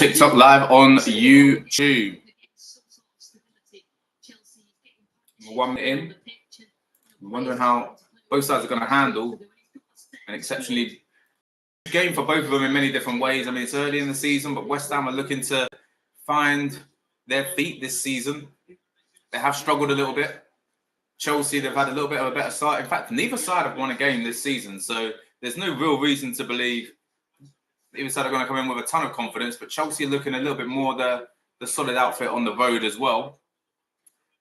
TikTok live on YouTube. We're 1 minute in. I'm wondering how both sides are going to handle an exceptionally good game for both of them in many different ways. I mean, it's early in the season, but West Ham are looking to find their feet this season. They have struggled a little bit. Chelsea, they've had a little bit of a better start. In fact, neither side have won a game this season, so there's no real reason to believe either side are going to come in with a ton of confidence, but Chelsea are looking a little bit more the solid outfit on the road as well.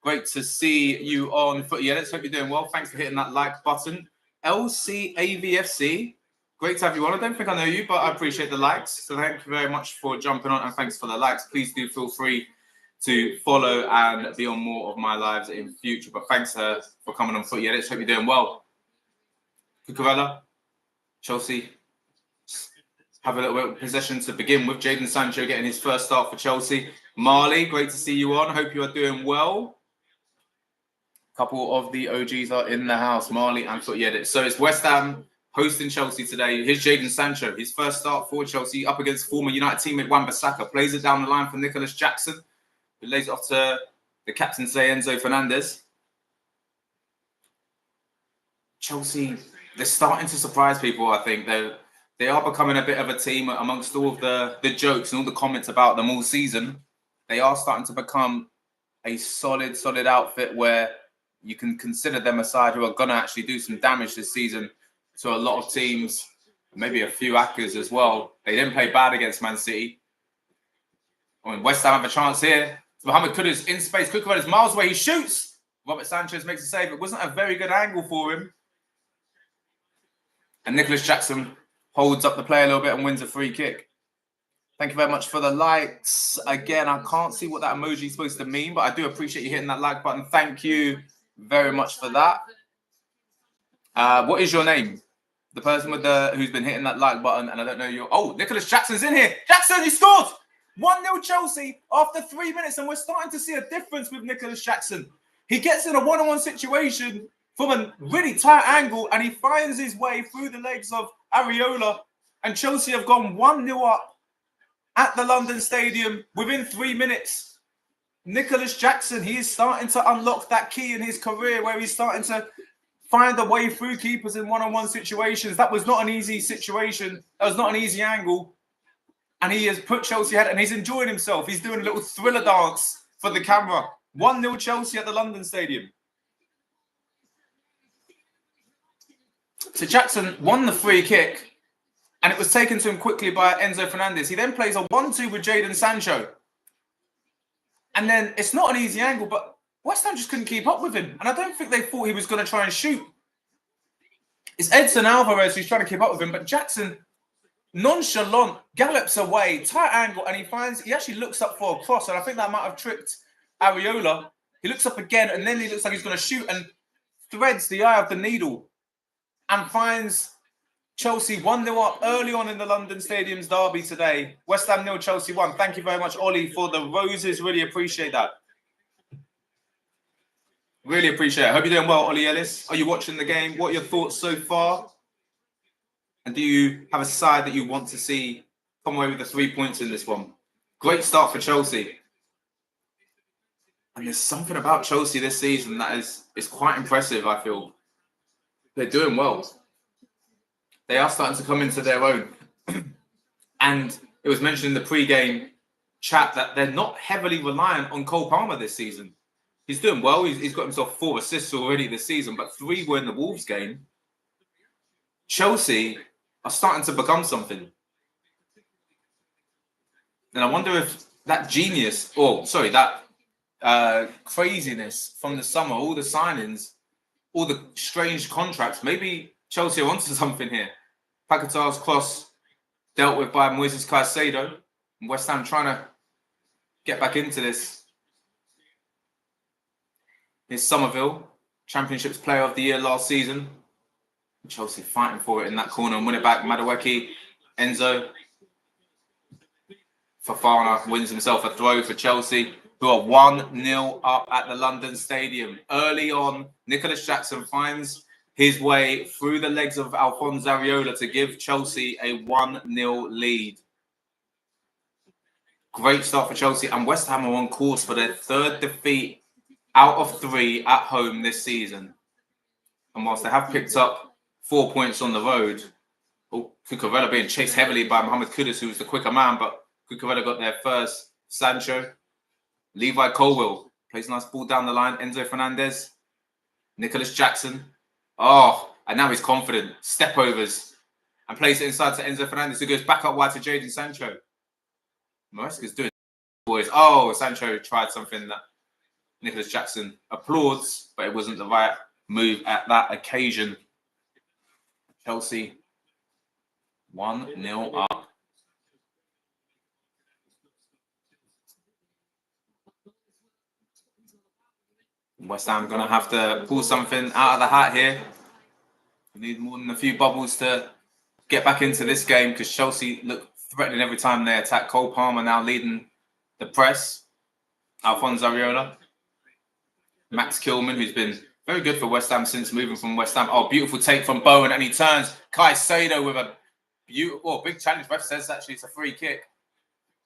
Great to see you on Footy Edits. Hope you're doing well. Thanks for hitting that like button. LCAVFC, great to have you on. I don't think I know you, but I appreciate the likes. So thank you very much for jumping on, and thanks for the likes. Please do feel free to follow and be on more of my lives in future. But thanks for coming on Footy Edits. Hope you're doing well. Cucurella, Chelsea have a little bit of possession to begin with. Jadon Sancho getting his first start for Chelsea. Marley, great to see you on. Hope you are doing well. A couple of the OGs are in the house, Marley and Footy Edit. So it's West Ham hosting Chelsea today. Here's Jadon Sancho, his first start for Chelsea up against former United teammate Wan-Bissaka. Plays it down the line for Nicholas Jackson, who lays it off to the captain, Enzo Fernandez. Chelsea, they're starting to surprise people, I think. They are becoming a bit of a team amongst all of the jokes and all the comments about them all season. They are starting to become a solid outfit where you can consider them a side who are going to actually do some damage this season to a lot of teams, maybe a few Akkers as well. They didn't play bad against Man City. I mean, West Ham have a chance here. Mohamed Kudus in space. Cucurella is miles away. He shoots. Robert Sanchez makes a save. It wasn't a very good angle for him. And Nicholas Jackson holds up the play a little bit and wins a free kick. Thank you very much for the likes. Again, I can't see what that emoji is supposed to mean, but I do appreciate you hitting that like button. Thank you very much for that. What is your name? The person with who's been hitting that like button, and I don't know your... Oh, Nicholas Jackson's in here. Jackson, he scored! 1-0 Chelsea after 3 minutes, and we're starting to see a difference with Nicholas Jackson. He gets in a one-on-one situation from a really tight angle, and he finds his way through the legs of Areola, and Chelsea have gone 1-0 up at the London Stadium within 3 minutes. Nicholas Jackson, he is starting to unlock that key in his career where he's starting to find a way through keepers in one-on-one situations. That was not an easy situation. That was not an easy angle. And he has put Chelsea ahead, and he's enjoying himself. He's doing a little thriller dance for the camera. 1-0 Chelsea at the London Stadium. So Jackson won the free kick, and it was taken to him quickly by Enzo Fernandez. He then plays a 1-2 with Jadon Sancho. And then it's not an easy angle, but West Ham just couldn't keep up with him. And I don't think they thought he was going to try and shoot. It's Edson Alvarez who's trying to keep up with him, but Jackson, nonchalant, gallops away, tight angle, and he actually looks up for a cross, and I think that might have tricked Areola. He looks up again, and then he looks like he's going to shoot and threads the eye of the needle and finds Chelsea 1-0 up early on in the London Stadium's derby today. West Ham 0, Chelsea 1. Thank you very much, Ollie, for the roses. Really appreciate that. Really appreciate it. I hope you're doing well, Ollie Ellis. Are you watching the game? What are your thoughts so far? And do you have a side that you want to see come away with the 3 points in this one? Great start for Chelsea. And there's something about Chelsea this season that is quite impressive, I feel. They're doing well. They are starting to come into their own. And it was mentioned in the pre-game chat that they're not heavily reliant on Cole Palmer this season. He's doing well. He's got himself 4 assists already this season, but 3 were in the Wolves game. Chelsea are starting to become something. And I wonder if that genius, that craziness from the summer, all the signings, all the strange contracts, maybe Chelsea are onto something here. Paquetá's cross dealt with by Moises Caicedo. And West Ham trying to get back into this. Here's Somerville, Championships Player of the Year last season. Chelsea fighting for it in that corner and win it back. Madueke, Enzo. Fofana wins himself a throw for Chelsea, who are 1-0 up at the London Stadium. Early on, Nicholas Jackson finds his way through the legs of Alphonse Areola to give Chelsea a 1-0 lead. Great start for Chelsea, and West Ham are on course for their 3rd defeat out of 3 at home this season. And whilst they have picked up 4 points on the road, Cucurella being chased heavily by Mohamed Kudus, who was the quicker man, but Cucurella got there first. Sancho, Levi Colwill plays a nice ball down the line. Enzo Fernandez, Nicholas Jackson. Oh, and now he's confident. Step overs and plays it inside to Enzo Fernandez, who goes back up wide to Jadon Sancho. Maresca's doing boys. Oh, Sancho tried something that Nicholas Jackson applauds, but it wasn't the right move at that occasion. Chelsea 1-0 up. West Ham going to have to pull something out of the hat here. We need more than a few bubbles to get back into this game, because Chelsea look threatening every time they attack. Cole Palmer now leading the press. Alphonso Areola. Max Kilman, who's been very good for West Ham since moving from West Ham. Oh, beautiful take from Bowen, and he turns. Caicedo with a beautiful, big challenge. Ref says actually it's a free kick.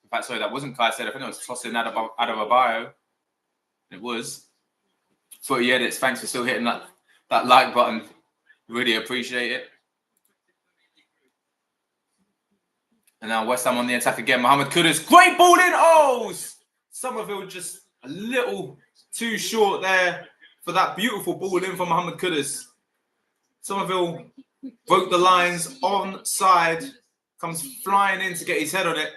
In fact, sorry, that wasn't Caicedo. I think it was tossing Adebayo. It was. Footy Edits, thanks for still hitting that like button. Really appreciate it. And now West Ham on the attack again. Mohamed Kudus, great ball in. Oh, Somerville just a little too short there for that beautiful ball in from Mohamed Kudus. Somerville broke the lines onside, comes flying in to get his head on it.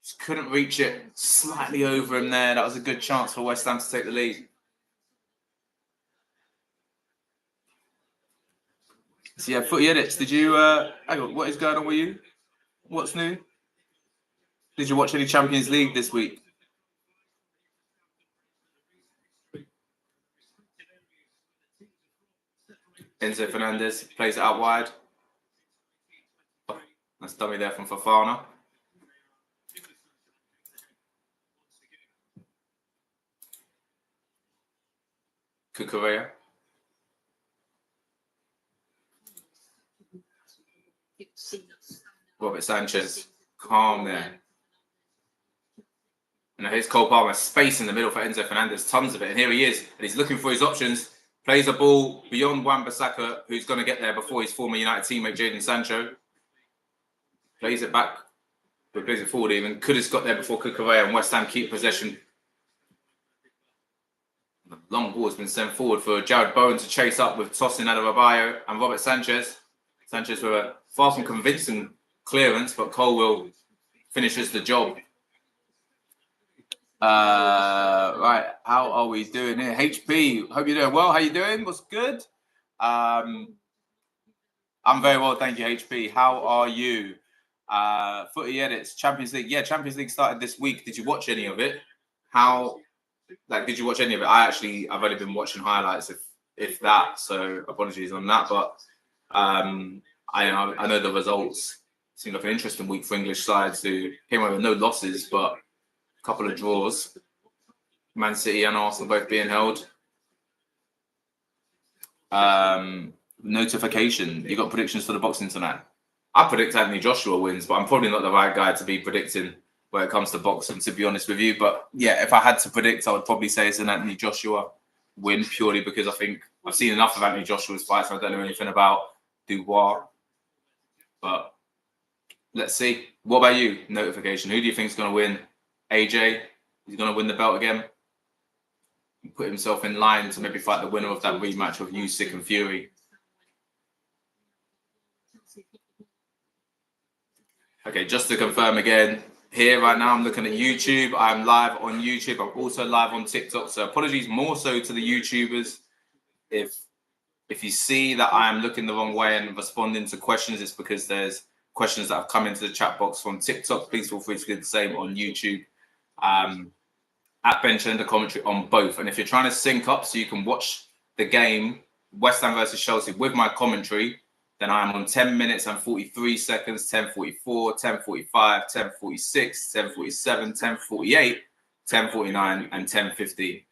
Just couldn't reach it. Slightly over him there. That was a good chance for West Ham to take the lead. So yeah, Footy Edits, did you, hang on, what is going on with you? What's new? Did you watch any Champions League this week? Enzo Fernandez plays it out wide. Oh, nice dummy there from Fofana. Cucurella. Robert Sanchez, calm there. And here's Cole Palmer, space in the middle for Enzo Fernandez, tons of it. And here he is, and he's looking for his options. Plays a ball beyond Wan-Bissaka, who's going to get there before his former United teammate, Jadon Sancho. Plays it back, but plays it forward even. Could have got there before Cucurella, and West Ham keep possession. The long ball has been sent forward for Jared Bowen to chase up with Tosin Adebayo and Robert Sanchez. Sanchez with a far from convincing clearance, but Colwill finishes the job. Right, how are we doing here? HP, hope you're doing well. How you doing? What's good? I'm very well, thank you, HP. How are you? Footy Edits, Champions League. Yeah, Champions League started this week. Did you watch any of it? Did you watch any of it? I've only been watching highlights, if that. So apologies on that, but I know the results. Seemed like an interesting week for English sides who came away with no losses, but a couple of draws. Man City and Arsenal both being held. Notification. You got predictions for the boxing tonight? I predict Anthony Joshua wins, but I'm probably not the right guy to be predicting when it comes to boxing, to be honest with you. But yeah, if I had to predict, I would probably say it's an Anthony Joshua win, purely because I think I've seen enough of Anthony Joshua's fights. I don't know anything about Dubois. But let's see. What about you? Notification. Who do you think is going to win? AJ? He's going to win the belt again? Put himself in line to maybe fight the winner of that rematch of Usyk and Fury. Okay, just to confirm again, here right now I'm looking at YouTube. I'm live on YouTube. I'm also live on TikTok. So apologies more so to the YouTubers. If you see that I'm looking the wrong way and responding to questions, it's because there's questions that have come into the chat box from TikTok. Please feel free to do the same on YouTube. At Bench and the commentary on both. And if you're trying to sync up so you can watch the game, West Ham versus Chelsea, with my commentary, then I am on 10 minutes and 43 seconds, 10:44, 10:45, 10:46, 10:47, 10:48, 10:49, and 10:50.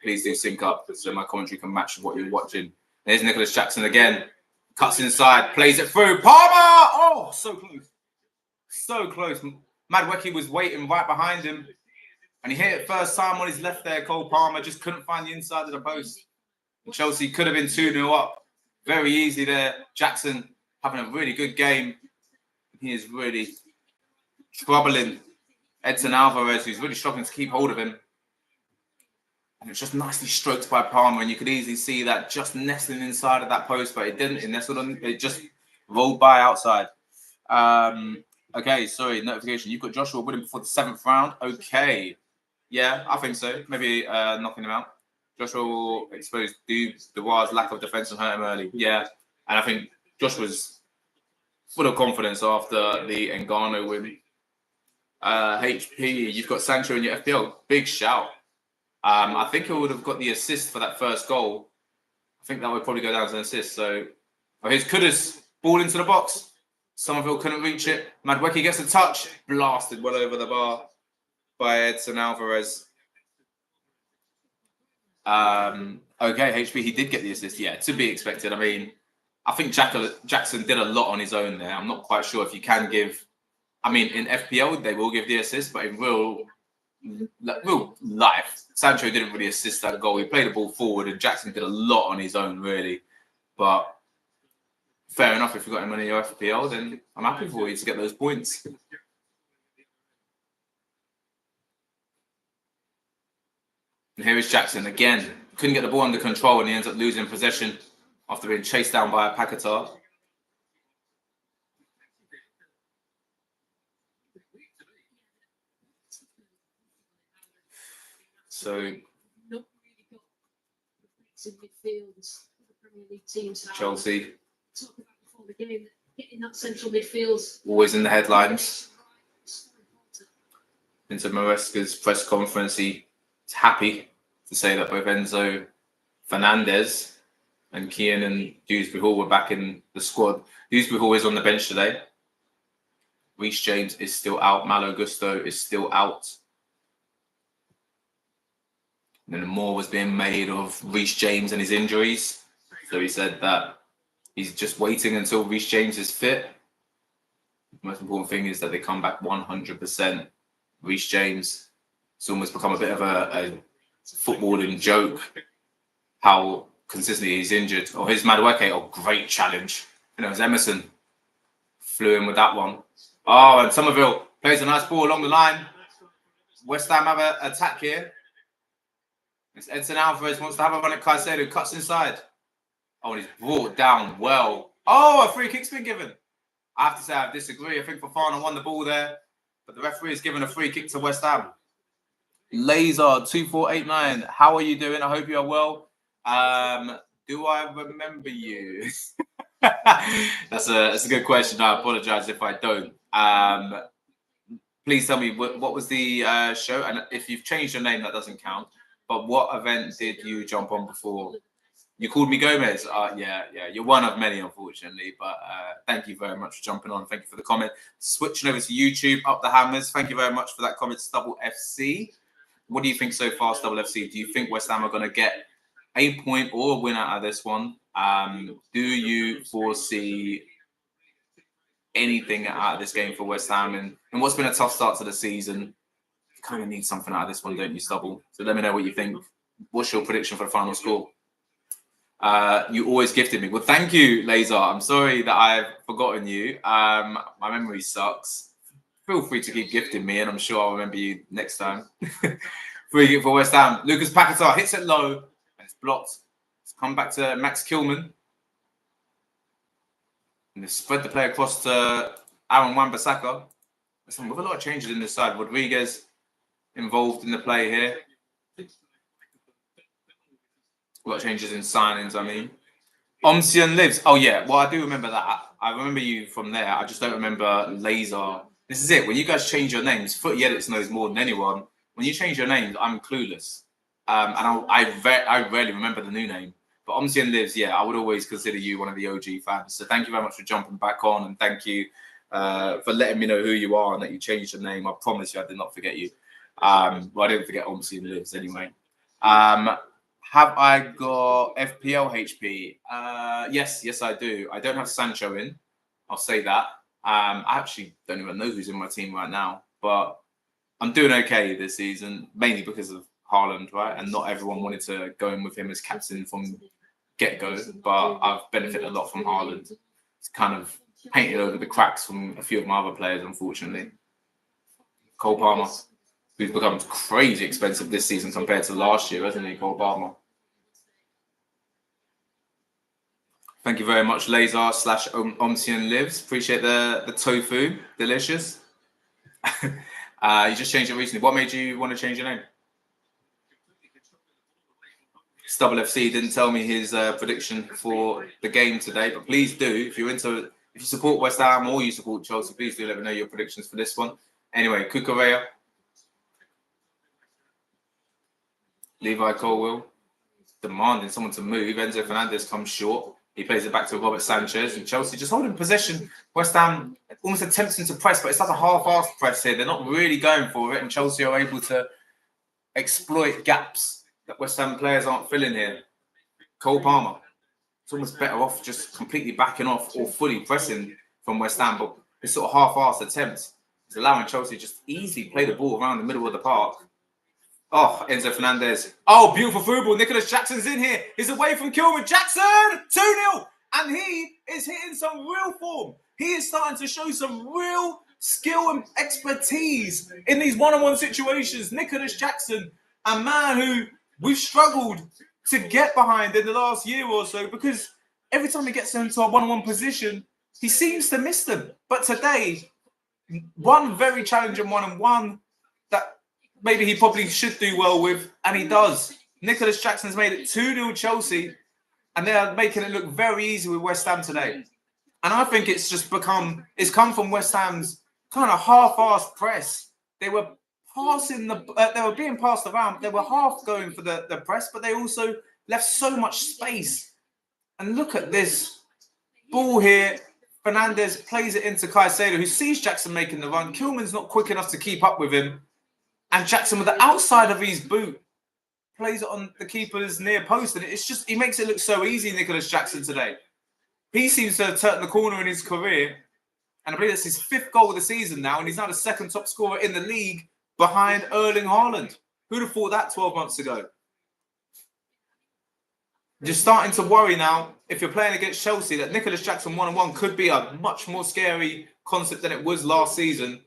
Please do sync up so my commentary can match what you're watching. There's Nicholas Jackson again. Cuts inside, plays it through. Palmer! Oh, so close. So close. Madueke was waiting right behind him. And he hit it first time on his left there. Cole Palmer just couldn't find the inside of the post. And Chelsea could have been 2-0 up very easy there. Jackson having a really good game. He is really troubling Edson Alvarez, who's really struggling to keep hold of him. And it's just nicely stroked by Palmer, and you could easily see that just nestling inside of that post, but it didn't. It nestled on. It just rolled by outside. Okay, sorry, notification. You've got Joshua Wooden before the 7th round. Okay. Yeah, I think so. Maybe knocking him out. Joshua will expose Dubois' lack of defense and hurt him early. Yeah, and I think Joshua's full of confidence after the Ngannou win. HP, you've got Sancho in your FPL. Big shout. I think he would have got the assist for that first goal. I think that would probably go down as an assist. So, here's Kudus. Ball into the box. Somerville couldn't reach it. Madueke gets a touch. Blasted well over the bar by Edson Alvarez. Okay, HP, he did get the assist. Yeah, to be expected. I mean, I think Jackson did a lot on his own there. I'm not quite sure if you can give... I mean, in FPL, they will give the assist, but in real life, Sancho didn't really assist that goal. He played the ball forward, and Jackson did a lot on his own, really. But fair enough, if you've got him in your FPL, then I'm happy for you to get those points. And here is Jackson again. Couldn't get the ball under control, and he ends up losing possession after being chased down by a Paquetá. So Chelsea always in the headlines. Into Maresca's press conference, he's happy to say that both Enzo Fernandez and Keane and Dewsbury Hall were back in the squad. Dewsbury Hall is on the bench today. Reece James is still out. Malo Gusto is still out. And then more was being made of Reece James and his injuries. So he said that he's just waiting until Reece James is fit. The most important thing is that they come back 100%. Reece James, it's almost become a bit of a footballing joke how consistently he's injured. Or his Madueke, great challenge. And it was Emerson flew in with that one. Oh, and Somerville plays a nice ball along the line. West Ham have an attack here. It's Edson Alvarez wants to have a run at Caicedo, cuts inside. Oh, and he's brought down well. Oh, a free kick's been given. I have to say I disagree. I think Fofana won the ball there, but the referee has given a free kick to West Ham. Laser2489, how are you doing? I hope you are well. Do I remember you? That's a good question. I apologize if I don't. Please tell me what was the show, and if you've changed your name, that doesn't count. But what event did you jump on before? You called me Gomez. Yeah. You're one of many, unfortunately. But thank you very much for jumping on. Thank you for the comment. Switching over to YouTube, Up the Hammers. Thank you very much for that comment, Stubble FC. What do you think so far, Stubble FC? Do you think West Ham are going to get a point or a win out of this one? Do you foresee anything out of this game for West Ham? And what's been a tough start to the season? You kind of need something out of this one, don't you, Stubble? So let me know what you think. What's your prediction for the final score? You always gifted me. Well, thank you, Laser. I'm sorry that I've forgotten you. My memory sucks. Feel free to keep gifting me, and I'm sure I'll remember you next time. Free kick for West Ham. Lucas Paquetá hits it low, and it's blocked. It's come back to Max Kilman. And they've spread the play across to Aaron Wan-Bissaka. With a lot of changes in this side. Rodriguez involved in the play here. A lot of changes in signings, I mean. Omsian lives. Oh, yeah. Well, I do remember that. I remember you from there. I just don't remember Laser. This is it. When you guys change your names, Footy Edits knows more than anyone. When you change your names, I'm clueless. And I rarely remember the new name. But Omsian lives, yeah, I would always consider you one of the OG fans. So thank you very much for jumping back on. And thank you for letting me know who you are and that you changed your name. I promise you I did not forget you. Well, I didn't forget Omsian lives anyway. Have I got FPL HP? Yes, I do. I don't have Sancho in. I'll say that. I actually don't even know who's in my team right now. but I'm doing okay this season, mainly because of Haaland, right? And not everyone wanted to go in with him as captain from get-go, but I've benefited a lot from Haaland. It's kind of painted over the cracks from a few of my other players, unfortunately. Cole Palmer, who's become crazy expensive this season compared to last year, hasn't he, Cole Palmer? Thank you very much, Lazar / Omsian Lives. Appreciate the tofu. Delicious. You just changed it recently. What made you want to change your name? Stubble FC didn't tell me his prediction for the game today, but please do. If you support West Ham or you support Chelsea, please do let me know your predictions for this one. Anyway, Cucurella, Levi Colwill, demanding someone to move. Enzo Fernandez comes short. He plays it back to Robert Sanchez, and Chelsea just holding possession. West Ham almost attempting to press, but it's like a half-assed press here. They're not really going for it, and Chelsea are able to exploit gaps that West Ham players aren't filling here. Cole Palmer, it's almost better off just completely backing off or fully pressing from West Ham, but it's sort of half-assed attempts. It's allowing Chelsea to just easily play the ball around the middle of the park. Oh, Enzo Fernandez. Oh, beautiful football. Nicholas Jackson's in here. He's away from Kilman. Jackson! 2-0. And he is hitting some real form. He is starting to show some real skill and expertise in these one-on-one situations. Nicholas Jackson, a man who we've struggled to get behind in the last year or so, because every time he gets into a one-on-one position, he seems to miss them. But today, one very challenging one-on-one that maybe he probably should do well with, and he does. Nicholas Jackson's made it 2-0 Chelsea, and they are making it look very easy with West Ham today. And I think it's come from West Ham's kind of half-assed press. They were they were being passed around. They were half going for the press, but they also left so much space. And look at this ball here. Fernandez plays it into Caicedo, who sees Jackson making the run. Kilman's not quick enough to keep up with him. And Jackson, with the outside of his boot, plays it on the keeper's near post. And it's just, he makes it look so easy, Nicholas Jackson, today. He seems to have turned the corner in his career. And I believe it's his 5th goal of the season now. And he's now the 2nd top scorer in the league behind Erling Haaland. Who'd have thought that 12 months ago? You're starting to worry now, if you're playing against Chelsea, that Nicholas Jackson one-on-one could be a much more scary concept than it was last season.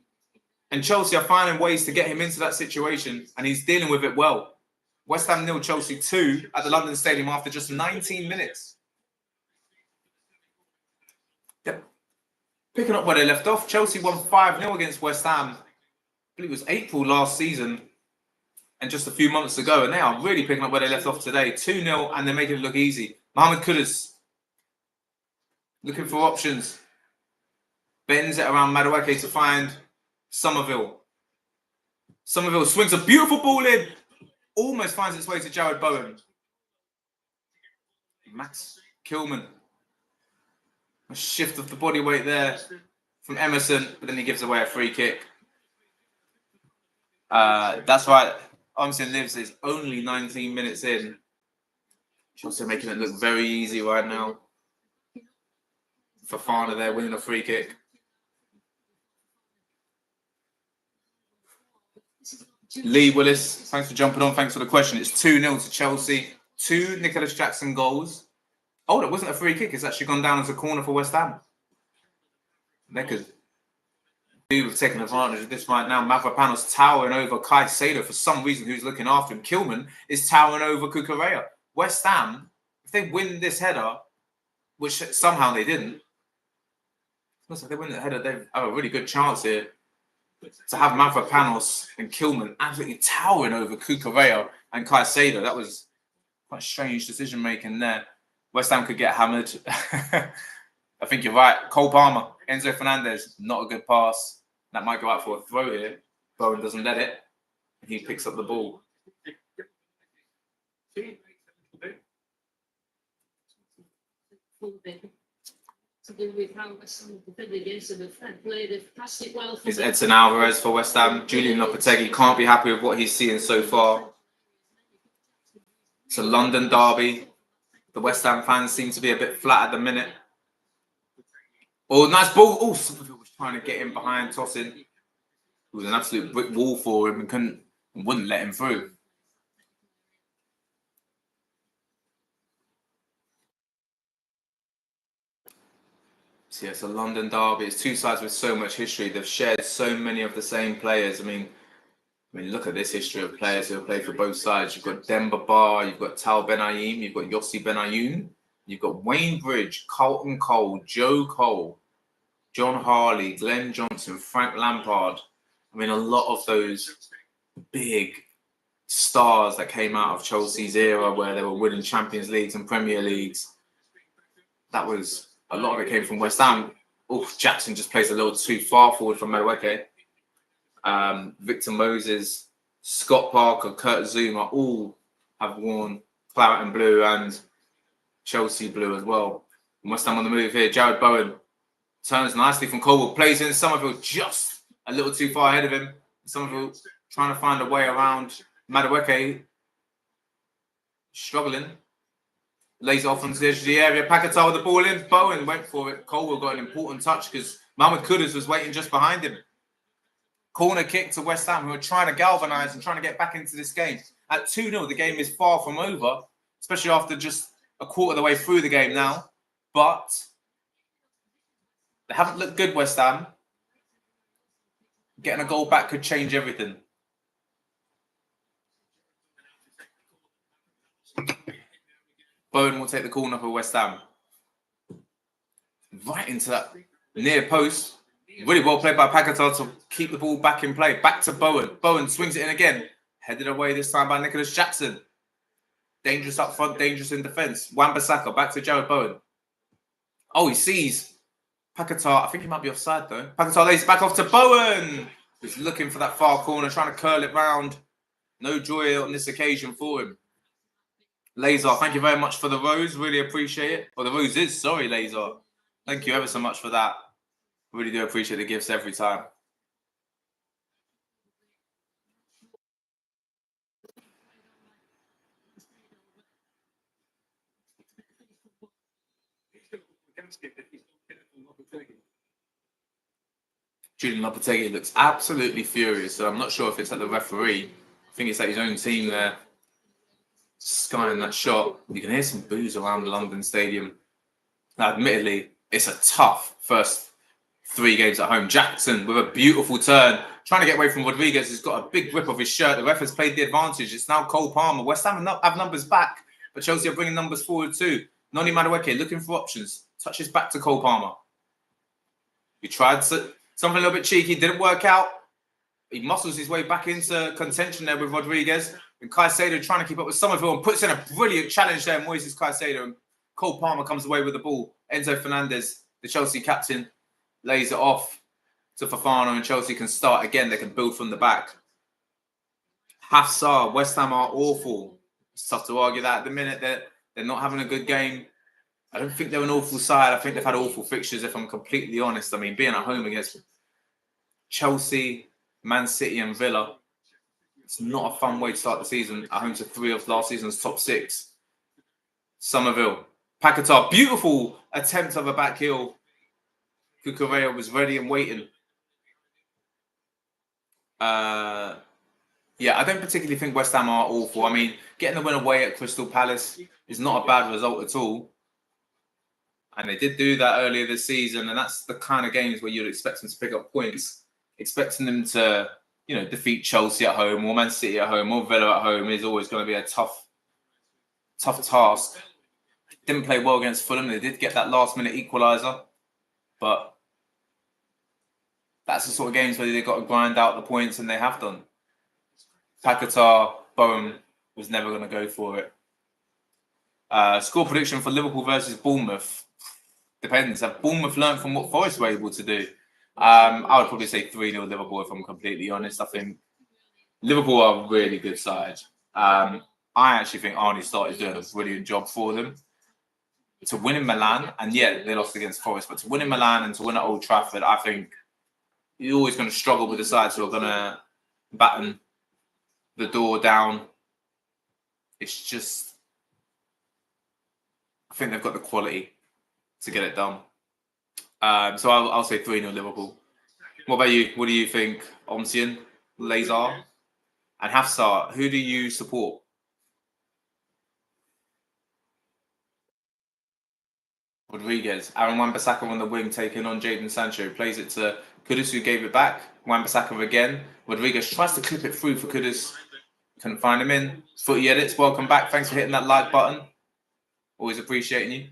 And Chelsea are finding ways to get him into that situation, and he's dealing with it well. West Ham 0, Chelsea 2 at the London Stadium after just 19 minutes. Yep. Picking up where they left off, Chelsea won 5-0 against West Ham. I believe it was April last season and just a few months ago, and they are really picking up where they left off today. 2-0, and they're making it look easy. Mohamed Kudus looking for options. Bends it around Madueke to find Somerville. Somerville swings a beautiful ball in. Almost finds its way to Jared Bowen. Max Kilman. A shift of the body weight there from Emerson, but then he gives away a free kick. That's right. Omsian Lives is only 19 minutes in. Chelsea making it look very easy right now. Fofana there winning a free kick. Lee Willis, thanks for jumping on. Thanks for the question. It's 2-0 to Chelsea. 2 Nicholas Jackson goals. Oh, that wasn't a free kick. It's actually gone down as a corner for West Ham. They could do with taking advantage of this right now. Mavropanos towering over Caicedo for some reason, who's looking after him. Kilman is towering over Cucurella. West Ham, if they win this header, which somehow they didn't, looks like they win the header, they have a really good chance here to have Mavropanos and Kilman absolutely towering over Cucurella and Caicedo. That was quite strange decision making there. West Ham could get hammered. I think you're right. Cole Palmer, Enzo Fernandez, not a good pass. That might go out for a throw here. Bowen doesn't let it. He picks up the ball. It's Edson Alvarez for West Ham. Julian Lopetegui can't be happy with what he's seeing so far. It's a London derby. The West Ham fans seem to be a bit flat at the minute. Oh, nice ball. Oh, Somerville was trying to get in behind, tossing. It was an absolute brick wall for him and wouldn't let him through. So yeah, it's a London derby. It's two sides with so much history. They've shared so many of the same players. I mean, look at this history of players who have played for both sides. You've got Demba Ba, you've got Tal Benayoun, you've got Yossi Benayoun, you've got Wayne Bridge, Carlton Cole, Joe Cole, John Harley, Glenn Johnson, Frank Lampard. I mean, a lot of those big stars that came out of Chelsea's era where they were winning Champions Leagues and Premier Leagues. That was, a lot of it came from West Ham. Oh, Jackson just plays a little too far forward from Madueke. Victor Moses, Scott Parker, Kurt Zouma all have worn claret and blue and Chelsea blue as well. West Ham on the move here. Jared Bowen turns nicely from Colwood, plays in Somerville just a little too far ahead of him. Somerville trying to find a way around Madueke, struggling. Lays it off onto the edge of the area. Paquetá with the ball in. Bowen went for it. Colwood got an important touch because Mohamed Kudus was waiting just behind him. Corner kick to West Ham, who are trying to galvanise and trying to get back into this game. At 2-0, the game is far from over, especially after just a quarter of the way through the game now. But they haven't looked good, West Ham. Getting a goal back could change everything. Bowen will take the corner for West Ham. Right into that near post. Really well played by Paquetá to keep the ball back in play. Back to Bowen. Bowen swings it in again. Headed away this time by Nicholas Jackson. Dangerous up front, dangerous in defence. Wan-Bissaka back to Jared Bowen. Oh, he sees Paquetá. I think he might be offside though. Paquetá lays it back off to Bowen. He's looking for that far corner, trying to curl it round. No joy on this occasion for him. Lazar, thank you very much for the rose. Really appreciate it. Or the roses, sorry, Lazar. Thank you ever so much for that. Really do appreciate the gifts every time. Julian Lopetegui looks absolutely furious. So I'm not sure if it's at the referee. I think it's at his own team there. Skying that shot. You can hear some boos around the London Stadium. Now, admittedly, it's a tough first 3 games at home. Jackson with a beautiful turn, trying to get away from Rodriguez, who's got a big grip of his shirt. The ref has played the advantage. It's now Cole Palmer. West Ham have numbers back, but Chelsea are bringing numbers forward too. Noni Madueke looking for options. Touches back to Cole Palmer. He tried something a little bit cheeky, didn't work out. He muscles his way back into contention there with Rodriguez. And Caicedo trying to keep up with Somerville and puts in a brilliant challenge there. Moises Caicedo. And Cole Palmer comes away with the ball. Enzo Fernandez, the Chelsea captain, lays it off to Fofana, and Chelsea can start again. They can build from the back. Hafsar, West Ham are awful. It's tough to argue that at the minute that they're not having a good game. I don't think they're an awful side. I think they've had awful fixtures, if I'm completely honest. I mean, being at home against Chelsea, Man City and Villa, it's not a fun way to start the season. At home to 3 of last season's top 6. Somerville. Paquetá, beautiful attempt of a back heel. Cucurella was ready and waiting. Yeah, I don't particularly think West Ham are awful. I mean, getting the win away at Crystal Palace is not a bad result at all. And they did do that earlier this season, and that's the kind of games where you'd expect them to pick up points. Expecting them to, defeat Chelsea at home or Man City at home or Villa at home is always going to be a tough task. Didn't play well against Fulham. They did get that last-minute equaliser, but that's the sort of games where they've got to grind out the points, and they have done. Paquetá, Bowen was never going to go for it. Score prediction for Liverpool versus Bournemouth. Depends. Have Bournemouth learned from what Forest were able to do? I would probably say 3-0 Liverpool, if I'm completely honest. I think Liverpool are a really good side. I actually think Arne Slot is doing a brilliant job for them. To win in Milan, and yeah, they lost against Forest, but to win in Milan and to win at Old Trafford, I think you're always going to struggle with the sides who are going to batten the door down. It's just, I think they've got the quality to get it done. So I'll say 3-0 Liverpool. What about you? What do you think, Omsian, Lazar, and Hafsar? Who do you support? Rodriguez. Aaron Wan-Bissaka on the wing taking on Jadon Sancho. Plays it to Kudus, who gave it back. Wan-Bissaka again. Rodriguez tries to clip it through for Kudus. Couldn't find him in. Footy Edits, welcome back. Thanks for hitting that like button. Always appreciating you.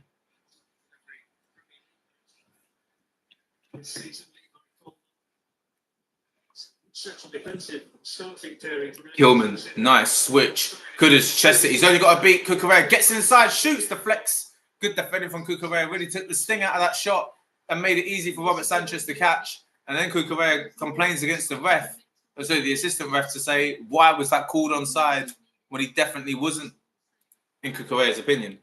Kilman, nice switch. Kudus chests it. He's only got to beat Cucurella. Gets inside, shoots, deflects. Good defending from Cucurella. Really took the sting out of that shot and made it easy for Robert Sanchez to catch. And then Cucurella complains against the ref, so the assistant ref, to say, why was that called onside when he definitely wasn't, in Cucurella's opinion.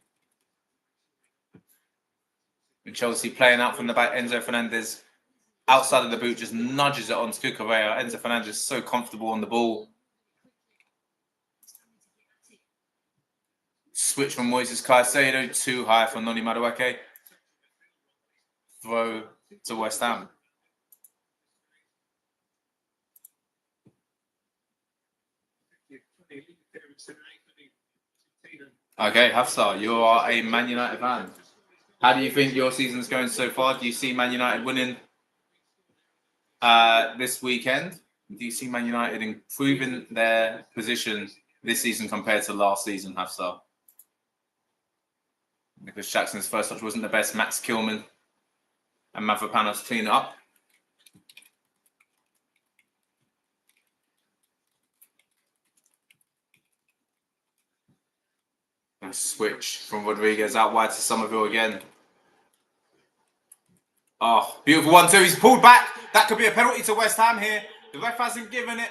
And Chelsea playing out from the back. Enzo Fernandez outside of the boot just nudges it onto Cucurella. Enzo Fernandez is so comfortable on the ball. Switch from Moises Caicedo, too high for Noni Madueke. Throw to West Ham. Okay, Hafsar, you are a Man United fan. How do you think your season's going so far? Do you see Man United winning this weekend? Do you see Man United improving their position this season compared to last season, Hafsar? Nicholas Jackson's first touch wasn't the best. Max Kilman and Mavropanos clean it up. Nice switch from Rodriguez out wide to Somerville again. Oh, beautiful 1-2. He's pulled back. That could be a penalty to West Ham here. The ref hasn't given it.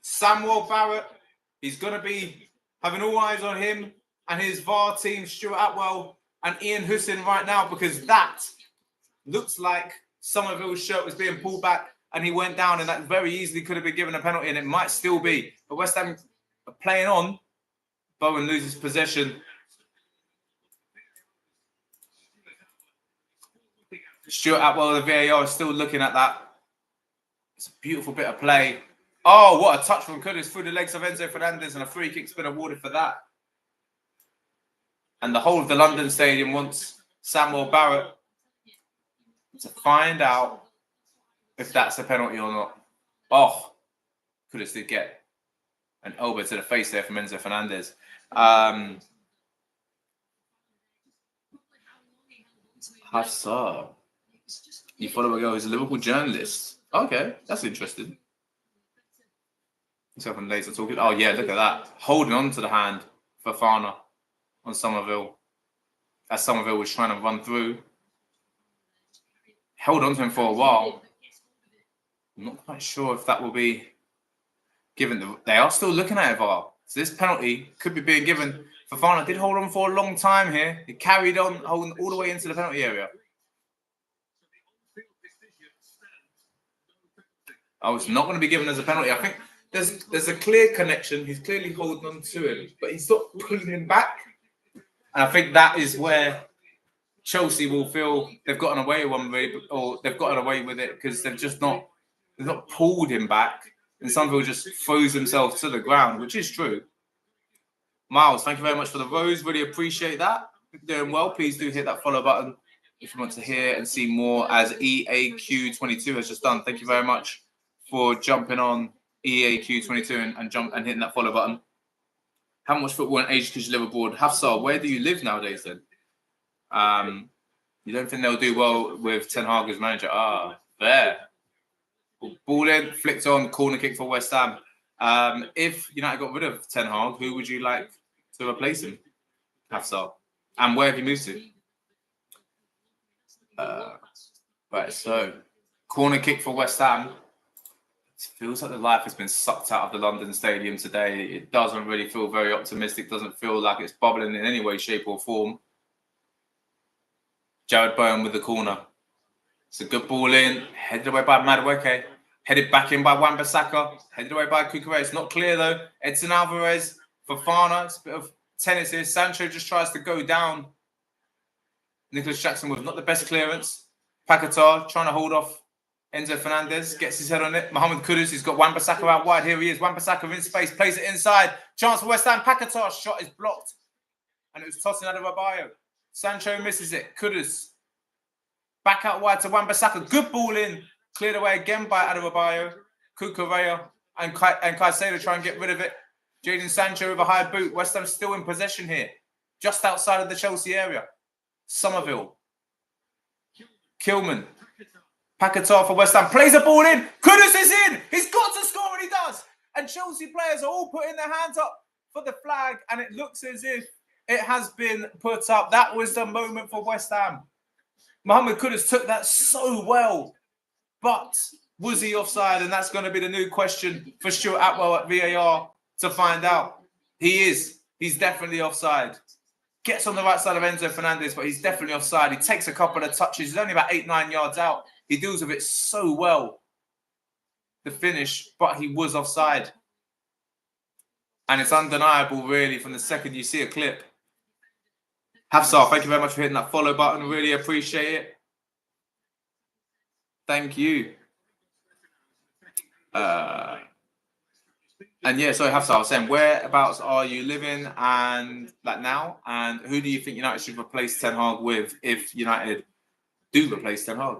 Samuel Barrett, he's going to be having all eyes on him and his VAR team, Stuart Atwell and Ian Hussin right now, because that looks like Somerville's shirt was being pulled back and he went down, and that very easily could have been given a penalty, and it might still be. But West Ham are playing on. Bowen loses possession. Stuart Atwell, the VAR, is still looking at that. It's a beautiful bit of play. Oh, what a touch from Kudus through the legs of Enzo Fernandez, and a free kick's been awarded for that. And the whole of the London Stadium wants Samuel Barrett to find out if that's a penalty or not. Oh, Kudus did get an elbow to the face there from Enzo Fernandez. Hafsar, you follow a girl who's a Liverpool journalist. Okay, that's interesting. Yourself and Laser talking. Oh yeah, look at that. Holding on to the hand for Fafana on Somerville. As Somerville was trying to run through. Held on to him for a while. I'm not quite sure if that will be given. They are still looking at it, VAR. So this penalty could be being given. Fafana did hold on for a long time here. He carried on, holding all the way into the penalty area. Oh, it's not going to be given as a penalty. I think there's a clear connection. He's clearly holding on to him, but he's not pulling him back. And I think that is where Chelsea will feel they've gotten away with it, because they've not pulled him back, and Somerville just throws themselves to the ground, which is true. Miles, thank you very much for the rose. Really appreciate that. Doing well. Please do hit that follow button if you want to hear and see more, as EAQ22 has just done. Thank you very much for jumping on EAQ22 and hitting that follow button. How much football and age because you live abroad? Hafsar, where do you live nowadays then? You don't think they'll do well with Ten Hag as manager? There. Ball in, flicked on, corner kick for West Ham. If United got rid of Ten Hag, who would you like to replace him, Hafsar? And where have you moved to? Right, so corner kick for West Ham. It feels like the life has been sucked out of the London Stadium today. It doesn't really feel very optimistic. Doesn't feel like it's bubbling in any way, shape or form. Jared Bowen with the corner. It's a good ball in. Headed away by Madueke. Headed back in by Wan-Bissaka. Headed away by Cucurella. It's not clear though. Edson Alvarez. Fafana. It's a bit of tennis here. Sancho just tries to go down. Nicholas Jackson with not the best clearance. Paquetá trying to hold off Enzo Fernandez gets his head on it. Mohamed Kudus, he's got Wan-Bissaka out wide. Here he is. Wan-Bissaka in space, plays it inside. Chance for West Ham. Paquetá's shot is blocked. And it was tossing out of Adebayo. Sancho misses it. Kudus. Back out wide to Wan-Bissaka. Good ball in. Cleared away again by Adebayo. Cucurella and Caicedo try and get rid of it. Jadon Sancho with a high boot. West Ham still in possession here. Just outside of the Chelsea area. Somerville. Kilman. Paquetá for West Ham. Plays a ball in. Kudus is in. He's got to score and he does. And Chelsea players are all putting their hands up for the flag. And it looks as if it has been put up. That was the moment for West Ham. Mohamed Kudus took that so well. But was he offside? And that's going to be the new question for Stuart Atwell at VAR to find out. He is. He's definitely offside. Gets on the right side of Enzo Fernandez, but he's definitely offside. He takes a couple of touches. He's only about 8-9 yards out. He deals with it so well, the finish, but he was offside. And it's undeniable, really, from the second you see a clip. Hafsar, thank you very much for hitting that follow button. Really appreciate it. Thank you. And yeah, so Hafsar, I was saying, whereabouts are you living and like now? And who do you think United should replace Ten Hag with if United do replace Ten Hag?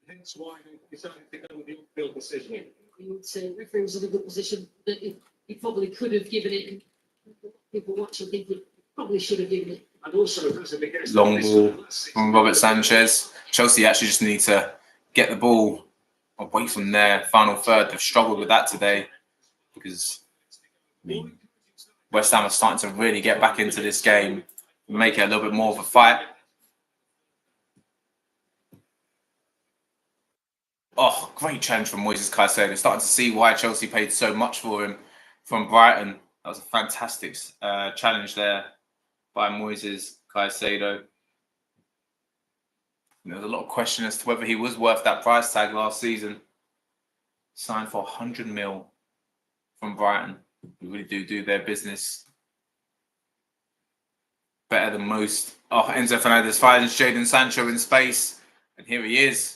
Hence why they decided to go with the on-field decision. I would say referee was in a good position, but he probably could have given it. People watching think he probably should have given it. And also, long ball from Robert Sanchez. Chelsea actually just need to get the ball away from their final third. They've struggled with that today because West Ham are starting to really get back into this game, make it a little bit more of a fight. Oh, great challenge from Moises Caicedo. Starting to see why Chelsea paid so much for him from Brighton. That was a fantastic challenge there by Moises Caicedo. There was a lot of question as to whether he was worth that price tag last season. Signed for 100 mil from Brighton. They really do their business better than most. Oh, Enzo Fernandez finds Jadon Sancho in space. And here he is.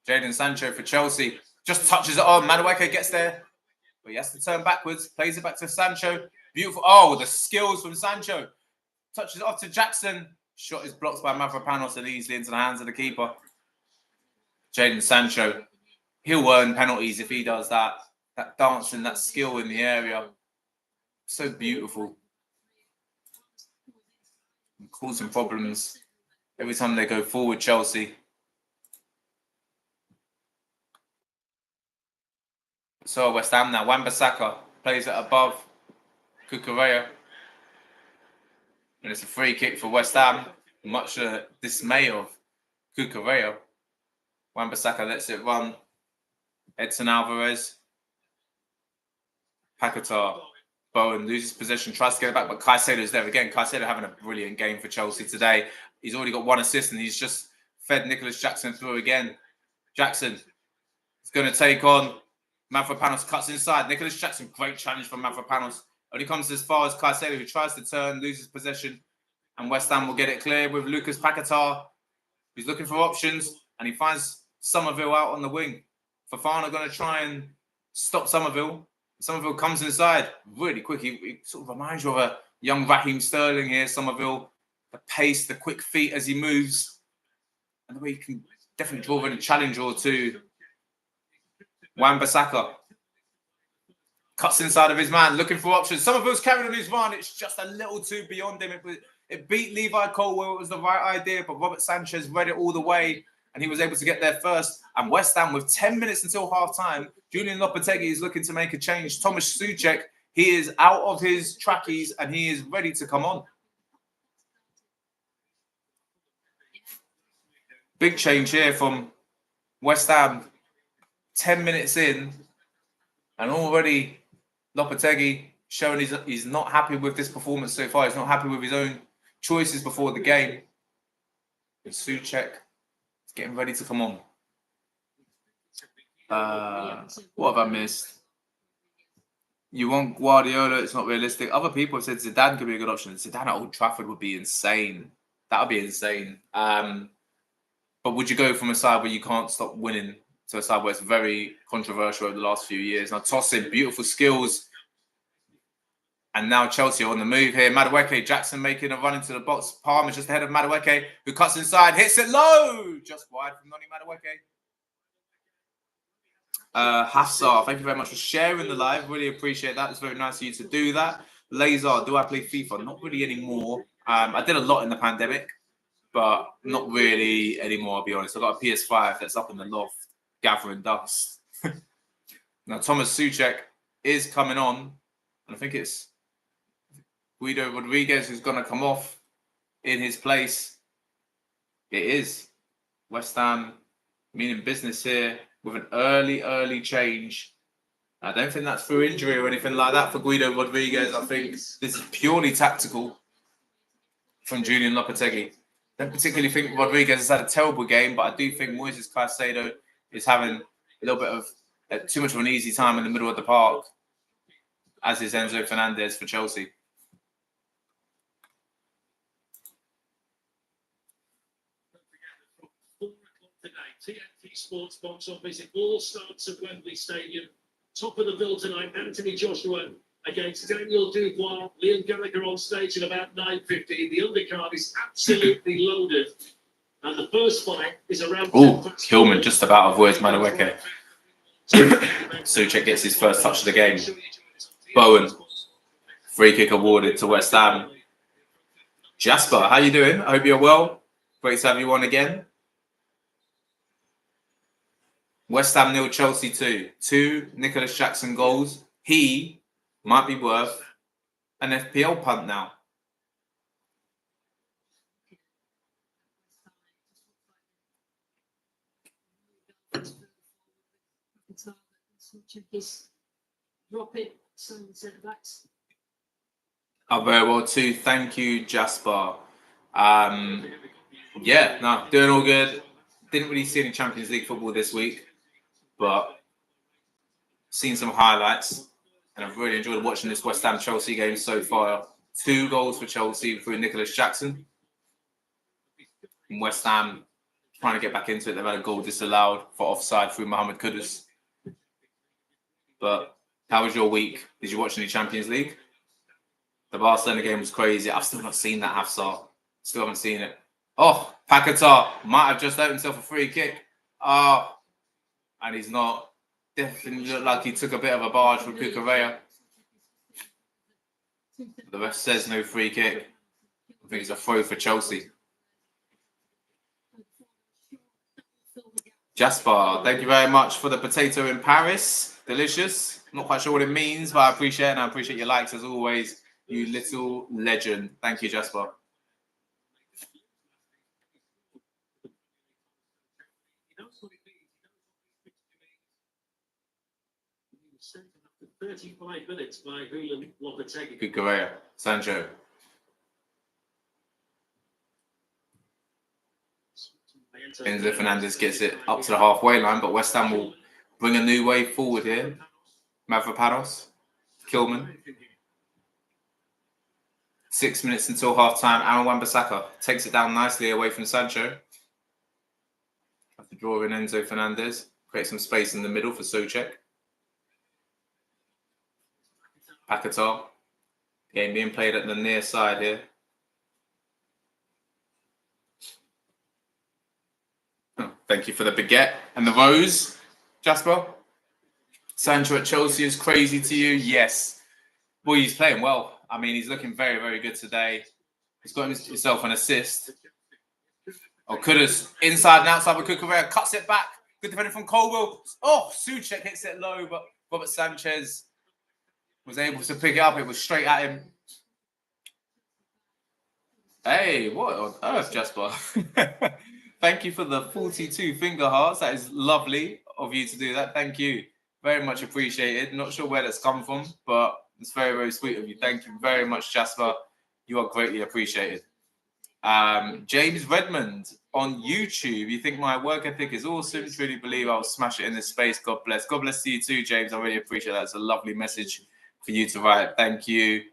Jadon Sancho for Chelsea. Just touches it on. Madueke gets there. But he has to turn backwards. Plays it back to Sancho. Beautiful. Oh, the skills from Sancho. Touches it off to Jackson. Shot is blocked by Mavropanos and easily into the hands of the keeper. Jadon Sancho. He'll earn penalties if he does that. That dancing, that skill in the area. So beautiful. And causing problems every time they go forward, Chelsea. So West Ham now. Wan-Bissaka plays it above Cucurella. And it's a free kick for West Ham. Much dismay of Cucurella. Wan-Bissaka lets it run. Edson Alvarez. Paquetá. Bowen loses possession, tries to get it back, but Caicedo's there again. Caicedo having a brilliant game for Chelsea today. He's already got one assist and he's just fed Nicholas Jackson through again. Jackson is going to take on Mavropanos, cuts inside. Nicholas Jackson, great challenge from Mavropanos. Only comes as far as Caicedo, who tries to turn, loses possession. And West Ham will get it clear with Lucas Paquetá. He's looking for options and he finds Somerville out on the wing. Fofana going to try and stop Somerville. Somerville comes inside really quick. He sort of reminds you of a young Raheem Sterling here. Somerville, the pace, the quick feet as he moves. And the way he can definitely draw in a challenge or two. Wan-Bissaka cuts inside of his man, looking for options. Somerville's carried on his run. It's just a little too beyond him. It beat Levi Colwill. It was the right idea, but Robert Sanchez read it all the way, and he was able to get there first. And West Ham, with 10 minutes until half-time, Julian Lopetegui is looking to make a change. Thomas Souček, he is out of his trackies, and he is ready to come on. Big change here from West Ham. 10 minutes in, and already Lopetegui showing he's not happy with this performance so far. He's not happy with his own choices before the game. And Souček is getting ready to come on. What have I missed? You want Guardiola, it's not realistic. Other people have said Zidane could be a good option. Zidane at Old Trafford would be insane. That would be insane. But would you go from a side where you can't stop winning to a side where it's very controversial over the last few years? Now, tossing, beautiful skills. And now Chelsea are on the move here. Madueke, Jackson making a run into the box. Palmer just ahead of Madueke, who cuts inside, hits it low. Just wide from Noni Madueke. Hafsar, thank you very much for sharing the live. Really appreciate that. It's very nice of you to do that. Laser, do I play FIFA? Not really anymore. I did a lot in the pandemic, but not really anymore, I'll be honest. I've got a PS5 that's up in the loft gathering dust. Now, Thomas Souček is coming on, and I think it's Guido Rodriguez who's going to come off in his place. It is West Ham meaning business here with an early change. I don't think that's through injury or anything like that for Guido Rodriguez. I think this is purely tactical from Julian Lopetegui. Don't particularly think Rodriguez has had a terrible game, but I do think Moises Caicedo is having a little bit of too much of an easy time in the middle of the park, as is Enzo Fernandez for Chelsea. TNT Sports box office. It all starts at Wembley Stadium. Top of the bill tonight, Anthony Joshua against Daniel Dubois. Liam Gallagher on stage at about 9:50. The undercard is absolutely loaded. And the first fight is around... Oh, Hillman just about avoids Madueke. Souček gets his first touch of the game. Bowen, free kick awarded to West Ham. Jasper, how you doing? I hope you're well. Great to have you on again. West Ham 0, Chelsea 2. 2 Nicholas Jackson goals. He might be worth an FPL punt now. Drop it, centre backs. Oh, very well too. Thank you, Jasper. Yeah, no, doing all good. Didn't really see any Champions League football this week, but seen some highlights, and I've really enjoyed watching this West Ham Chelsea game so far. 2 goals for Chelsea through Nicholas Jackson. And West Ham trying to get back into it. They've had a goal disallowed for offside through Mohamed Kudus. But how was your week? Did you watch any Champions League? The Barcelona game was crazy. I've still not seen that, Hafsar. Still haven't seen it. Oh, Paquetá might have just opened himself a free kick. Oh, and he's not. Definitely looked like he took a bit of a barge from Cucurella. The ref says no free kick. I think it's a throw for Chelsea. Jasper, thank you very much for the potato in Paris. Delicious. Not quite sure what it means, but I appreciate it, and I appreciate your likes as always. You little legend. Thank you, Jasper. Sent after 35 minutes by Julian Lopetegui. Cucurella, Sancho. Enzo Fernandez gets it up to the halfway line, but West Ham will bring a new way forward here. Mavropanos, Kilman. 6 minutes until half-time. Aaron Wan-Bissaka takes it down nicely away from Sancho. Have to draw in Enzo Fernandez. Create some space in the middle for Souček. Paquetá. Game being played at the near side here. Oh, thank you for the baguette and the rose, Jasper. Sancho at Chelsea is crazy to you? Yes. Well, he's playing well. I mean, he's looking very, very good today. He's got himself an assist. Oh, Kudus inside and outside with Cucurella. Cuts it back. Good defending from Colwell. Oh, Souček hits it low, but Robert Sanchez was able to pick it up. It was straight at him. Hey, what on earth, Jasper? Thank you for the 42 finger hearts. That is lovely of you to do that. Thank you. Very much appreciated. Not sure where that's come from, but it's very, very sweet of you. Thank you very much, Jasper. You are greatly appreciated. James Redmond on YouTube. You think my work ethic is awesome? Truly believe I'll smash it in this space. God bless. God bless to you too, James. I really appreciate that. It's a lovely message for you to write. Thank you.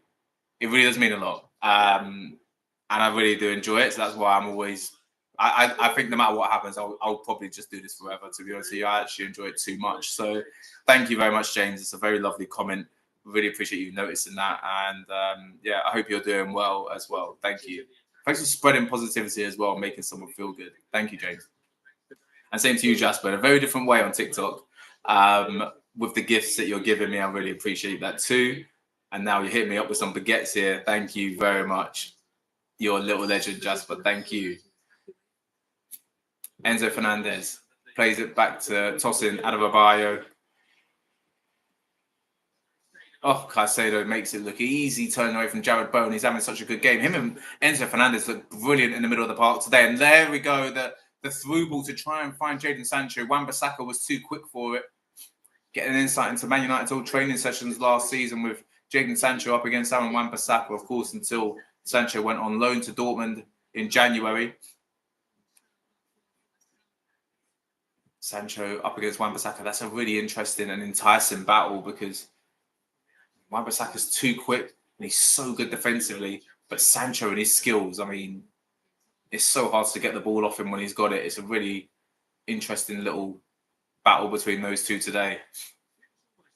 It really does mean a lot. And I really do enjoy it. So that's why I'm always, I think no matter what happens, I'll probably just do this forever, to be honest with you. I actually enjoy it too much. So thank you very much, James. It's a very lovely comment. Really appreciate you noticing that. And yeah, I hope you're doing well as well. Thank you. Thanks for spreading positivity as well, making someone feel good. Thank you, James. And same to you, Jasper, in a very different way on TikTok. With the gifts that you're giving me, I really appreciate that too. And now you hit me up with some baguettes here. Thank you very much. You're a little legend, Jasper. Thank you. Enzo Fernandez plays it back to tossing Adebayo. Oh, Caicedo makes it look easy, turning away from Jared Bowen. He's having such a good game. Him and Enzo Fernandez look brilliant in the middle of the park today. And there we go, the through ball to try and find Jadon Sancho. Wan-Bissaka was too quick for it. Getting an insight into Man United's old training sessions last season with Jadon Sancho up against Aaron Wan-Bissaka, of course, until Sancho went on loan to Dortmund in January. Sancho up against Wan-Bissaka. That's a really interesting and enticing battle because Wan-Bissaka's too quick and he's so good defensively. But Sancho and his skills, I mean, it's so hard to get the ball off him when he's got it. It's a really interesting little battle between those two today.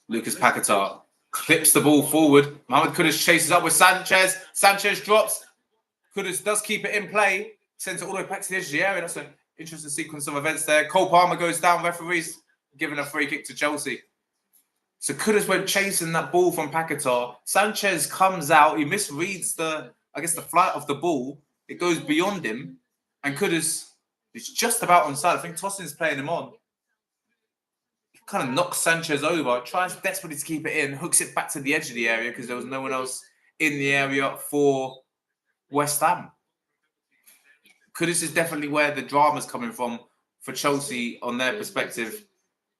Lucas Paquetá clips the ball forward. Mohamed Kudus chases up with Sanchez. Sanchez drops. Kudus does keep it in play. Sends it all the way back to the edge of the area. That's an interesting sequence of events there. Cole Palmer goes down. Referees giving a free kick to Chelsea. So Kudus went chasing that ball from Paquetá. Sanchez comes out. He misreads the flight of the ball. It goes beyond him. And Kudus is just about on side. I think Tosin's playing him on. He kind of knocks Sanchez over. Tries desperately to keep it in. Hooks it back to the edge of the area because there was no one else in the area for West Ham. Kudus is definitely where the drama's coming from for Chelsea on their perspective.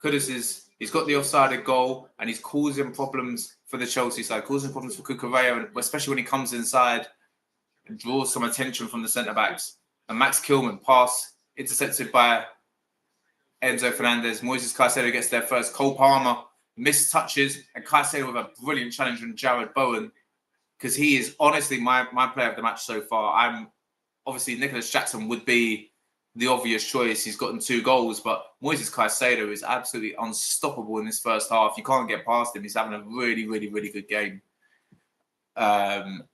Kudus he's got the offsided goal and he's causing problems for the Chelsea side, causing problems for Cucurella, especially when he comes inside and draws some attention from the centre-backs. And Max Kilman pass intercepted by Enzo Fernandez. Moises Caicedo gets there first. Cole Palmer missed touches and Caicedo with a brilliant challenge from Jared Bowen because he is honestly my player of the match so far. Obviously, Nicholas Jackson would be the obvious choice. He's gotten 2 goals, but Moises Caicedo is absolutely unstoppable in this first half. You can't get past him. He's having a really, really, really good game.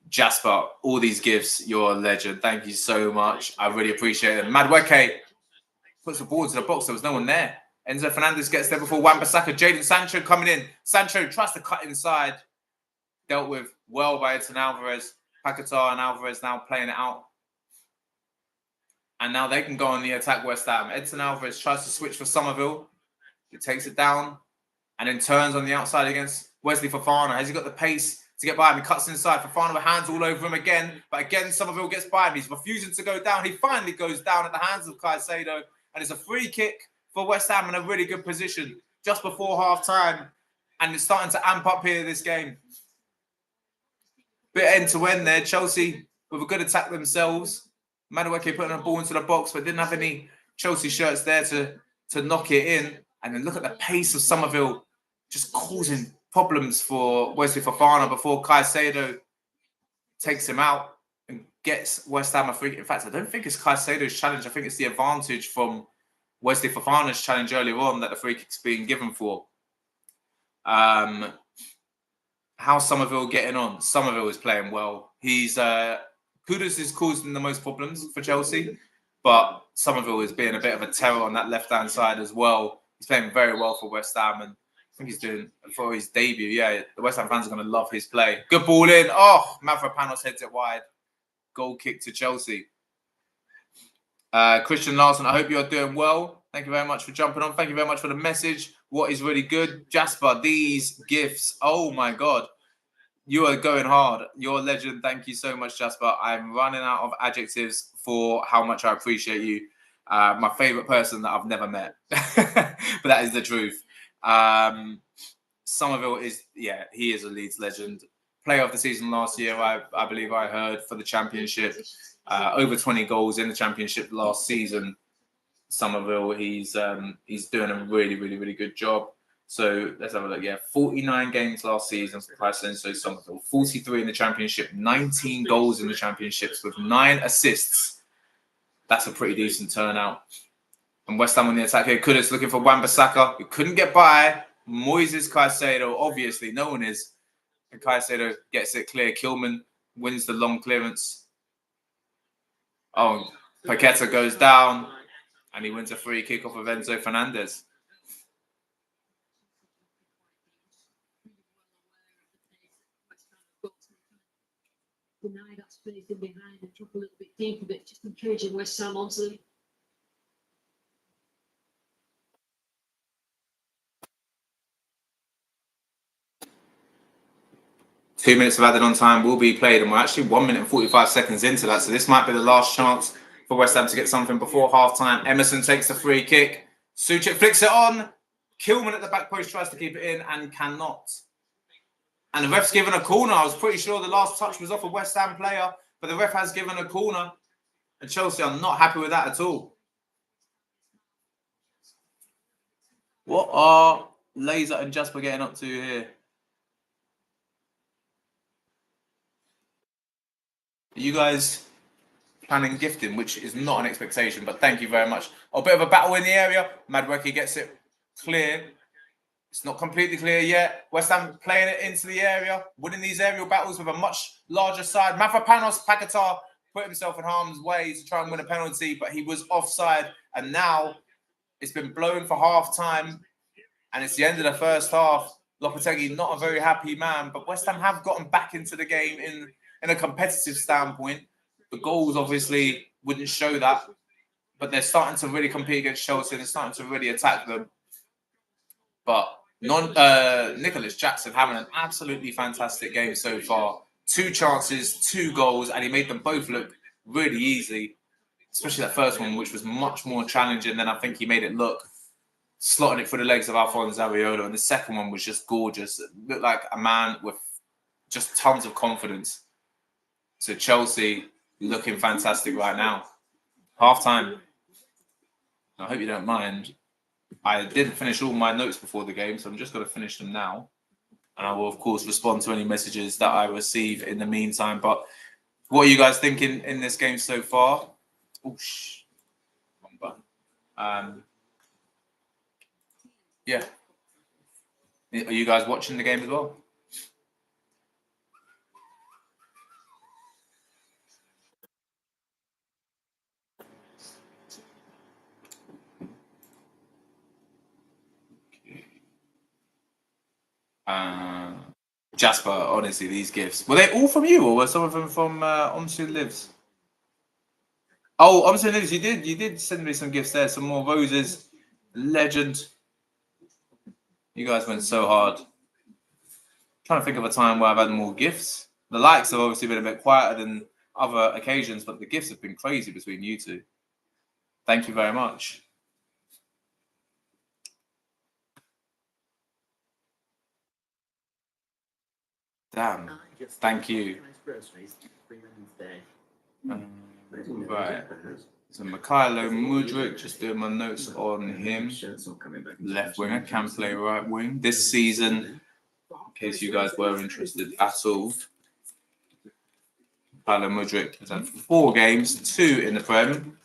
Jasper, all these gifts, you're a legend. Thank you so much. I really appreciate it. Madueke puts the ball to the box. There was no one there. Enzo Fernandez gets there before Wan-Bissaka. Jadon Sancho coming in. Sancho tries to cut inside. Dealt with well by Edson Alvarez. Paquetá and Alvarez now playing it out. And now they can go on the attack, West Ham. Edson Alvarez tries to switch for Somerville. He takes it down and then turns on the outside against Wesley Fofana. Has he got the pace to get by him? He cuts inside. Fofana with hands all over him again. But again, Somerville gets by him. He's refusing to go down. He finally goes down at the hands of Caicedo. And it's a free kick for West Ham in a really good position just before half-time. And it's starting to amp up here, this game. Bit end-to-end there. Chelsea with a good attack themselves. Madueke putting a ball into the box, but didn't have any Chelsea shirts there to knock it in. And then look at the pace of Somerville just causing problems for Wesley Fofana before Caicedo takes him out and gets West Ham a free kick. In fact, I don't think it's Caicedo's challenge. I think it's the advantage from Wesley Fofana's challenge earlier on that the free kick's being given for. How's Somerville getting on? Somerville is playing well. Kudus is causing the most problems for Chelsea, but Somerville is being a bit of a terror on that left-hand side as well. He's playing very well for West Ham, and I think he's doing for his debut. Yeah, the West Ham fans are going to love his play. Good ball in. Oh, Mavropanos heads it wide. Goal kick to Chelsea. Christian Larson, I hope you're doing well. Thank you very much for jumping on. Thank you very much for the message. What is really good? Jasper, these gifts. Oh, my God. You are going hard. You're a legend. Thank you so much, Jasper. I'm running out of adjectives for how much I appreciate you. My favorite person that I've never met. But that is the truth. Somerville he is a Leeds legend. Player of the season last year, I believe I heard, for the Championship. Over 20 goals in the Championship last season. Somerville, he's doing a really, really, really good job. So let's have a look. Yeah, 49 games last season for Caicedo Somerville, 43 in the Championship, 19 goals in the Championships with 9 assists. That's a pretty decent turnout. And West Ham on the attack here. Kudus looking for Wan-Bissaka, who couldn't get by. Moises Caicedo, obviously, no one is. And Caicedo gets it clear. Kilman wins the long clearance. Oh, Paqueta goes down, and he wins a free kick off of Enzo Fernandez. Deny that space in behind and drop a little bit deeper, but just encouraging West Ham onto. 2 minutes of added on time will be played, and we're actually 1 minute and 45 seconds into that. So this might be the last chance for West Ham to get something before half time. Emerson takes the free kick. Suchek flicks it on. Kilman at the back post tries to keep it in and cannot. And the ref's given a corner. I was pretty sure the last touch was off a West Ham player, but the ref has given a corner. And Chelsea are not happy with that at all. What are Laser and Jasper getting up to here? Are you guys planning gifting, which is not an expectation, but thank you very much. A bit of a battle in the area. Madueke gets it clear. It's not completely clear yet. West Ham playing it into the area, winning these aerial battles with a much larger side. Mavropanos Paquetá put himself in harm's way to try and win a penalty, but he was offside. And now it's been blown for half time, and it's the end of the first half. Lopetegui, not a very happy man, but West Ham have gotten back into the game in a competitive standpoint. The goals obviously wouldn't show that, but they're starting to really compete against Chelsea. They're starting to really attack them. But Nicholas Jackson having an absolutely fantastic game so far. 2 chances, 2 goals, and he made them both look really easy, especially that first one, which was much more challenging than I think he made it look, slotting it through the legs of Alphonse Areola. And the second one was just gorgeous. It looked like a man with just tons of confidence. So Chelsea looking fantastic right now. Half time. I hope you don't mind. I didn't finish all my notes before the game, so I'm just going to finish them now. And I will, of course, respond to any messages that I receive in the meantime. But what are you guys thinking in this game so far? Oosh. Wrong button. Yeah. Are you guys watching the game as well? Jasper, honestly, these gifts, were they all from you, or were some of them from Omsu Lives? Oh, Omsu Lives, you did send me some gifts there, some more roses. Legend. You guys went so hard. Trying to think of a time where I've had more gifts. The likes have obviously been a bit quieter than other occasions, but the gifts have been crazy between you two. Thank you very much. Damn. Thank you. Right. So Mikhailo Mudryk, just doing my notes on him. Left winger, can play right wing. This season, in case you guys were interested at all, Mikhailo Mudryk has had 4 games, 2 in the Prem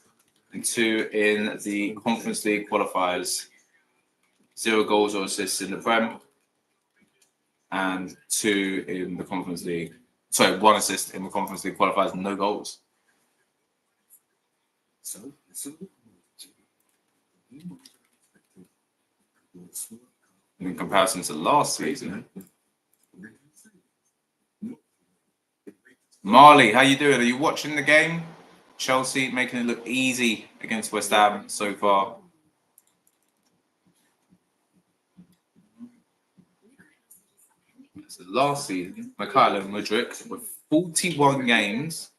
and 2 in the Conference League qualifiers. 0 goals or assists in the Prem and 2 in the Conference League. Sorry, 1 assist in the Conference League qualifiers and no goals. In comparison to last season. Marley, how you doing? Are you watching the game? Chelsea making it look easy against West Ham so far. So last season, Mikhailo Mudryk with 41 games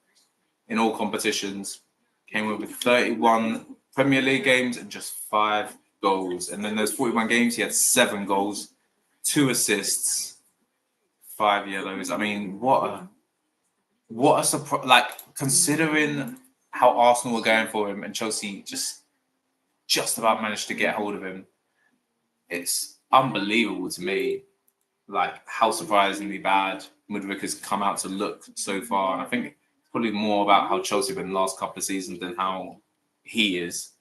in all competitions, came away with 31 Premier League games and just 5 goals. And then those 41 games, he had 7 goals, 2 assists, 5 yellows. I mean, what a surprise! Like, considering how Arsenal were going for him and Chelsea just about managed to get hold of him. It's unbelievable to me. Like how surprisingly bad Mudryk has come out to look so far. And I think it's probably more about how Chelsea have been the last couple of seasons than how he is.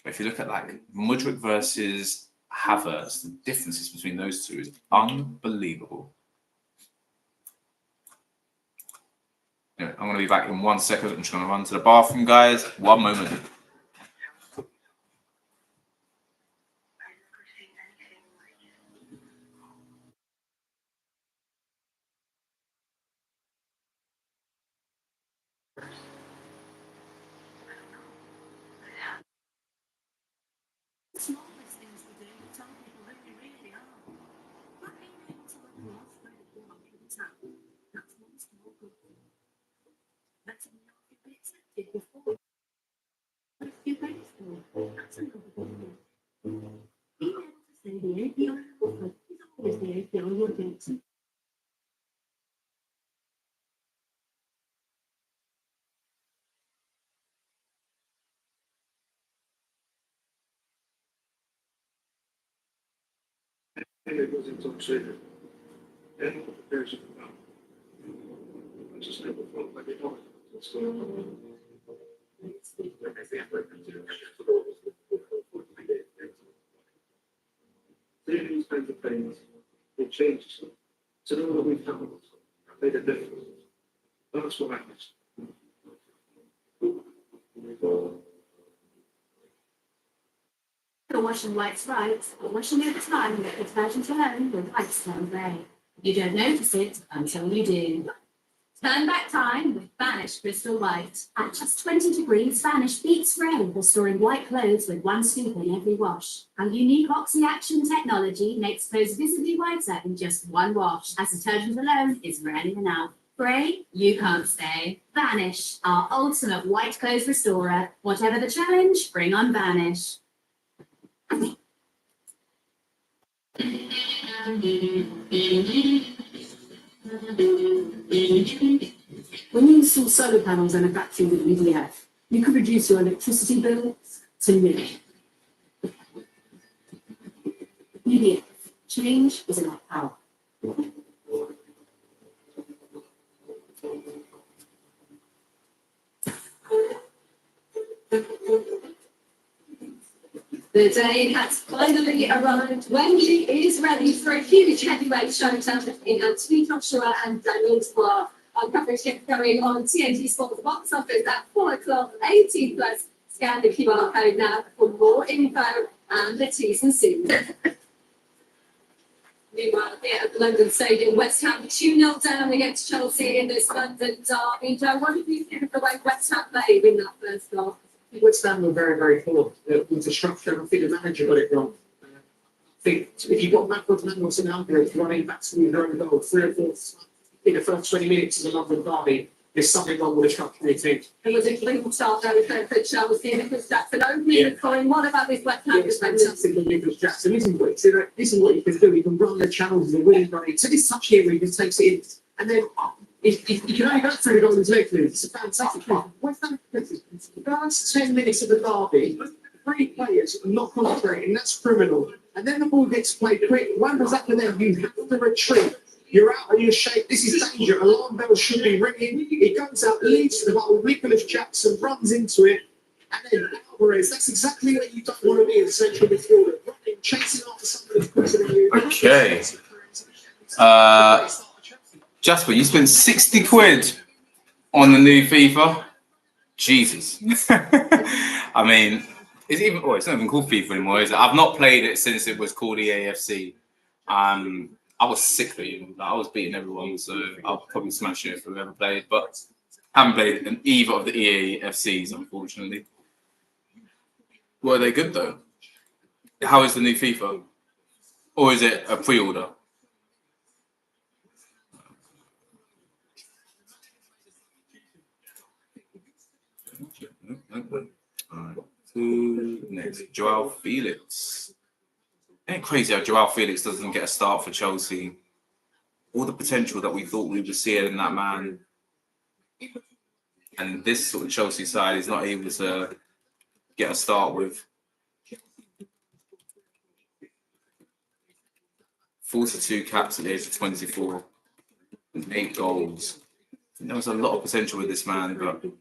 But if you look at like Mudryk versus Havertz, the differences between those two is unbelievable. Anyway, I'm going to be back in 1 second. I'm just going to run to the bathroom, guys. 1 moment. Smallest things we do, tell people who we really are. But being able to look more through the block in town, that's one small good thing. That's a lot of bits that did before. But if you're grateful, that's another good thing. Being able to say the API offer is always the API you're getting. It was intoxicated. And there's I just never felt like it was. What's going on? These kinds of things will change. To know that we've done made a difference. That's what happens. You're washing whites right, or washing over time with detergent alone with Whitestone Grey. You don't notice it until you do. Turn back time with Vanish Crystal White. At just 20 degrees, Vanish beats rain, restoring white clothes with 1 scoop in every wash. Our unique oxy-action technology makes clothes visibly whiter in just 1 wash, as detergent alone is rarely enough. Grey, you can't stay. Vanish, our ultimate white clothes restorer. Whatever the challenge, bring on Vanish. When you install solar panels in a factory with EDF, you could reduce your electricity bill to nil. EDF, change is in our power. The day has finally arrived. Wembley is ready for a huge heavyweight showdown between Anthony Joshua and Daniel Dubois. Our coverage is going on TNT Sports box office at 4 o'clock, 18 plus. Scan the QR code now for more info and the T's and C's. Meanwhile, here at the London Stadium, West Ham 2-0 down against Chelsea in this London derby. Joe, what did you think of the way West Ham played in that first half? West Ham were very, very poor with the structure. I think the manager got it wrong. I think if you've got backwards Magnus and Alvarez running back to your own goal 3 or 4 in the first 20 minutes of the London derby, there's something wrong with the structure of the team. It was a clean start there for Chelsea. Nicholas Jackson opening the coin. What about this West Ham defence? Nicholas Jackson, this is what you can do. You can run the channels and really run it. So this touch here where you can take it in, and then if you can only go through the golden leg move, it's a fantastic one. West Ham, the last 10 minutes of the derby, 3 players are not concentrating. That's criminal. And then the ball gets played quick. One was up and then you have to retreat. You're out of your shape. This is danger. Alarm bells should be ringing. He goes out, leads to the goal. Nicholas Jackson runs into it. And then Alvarez, that's exactly where you don't want to be in central midfielder. Running, chasing after somebody quicker than you. Okay. Jasper, you spent 60 quid on the new FIFA? Jesus. I mean, it's not even called FIFA anymore, is it? I've not played it since it was called EAFC. I was sick of it. I was beating everyone, so I'll probably smash it if I've ever played. But I haven't played in either of the EAFCs, unfortunately. Were they good though? How is the new FIFA? Or is it a pre-order? Alright, next, Joao Felix. Ain't it crazy how Joao Felix doesn't get a start for Chelsea? All the potential that we thought we were seeing in that man, and this sort of Chelsea side is not able to get a start with. 42 caps at the age of 24, and 8 goals. There was a lot of potential with this man, but I'm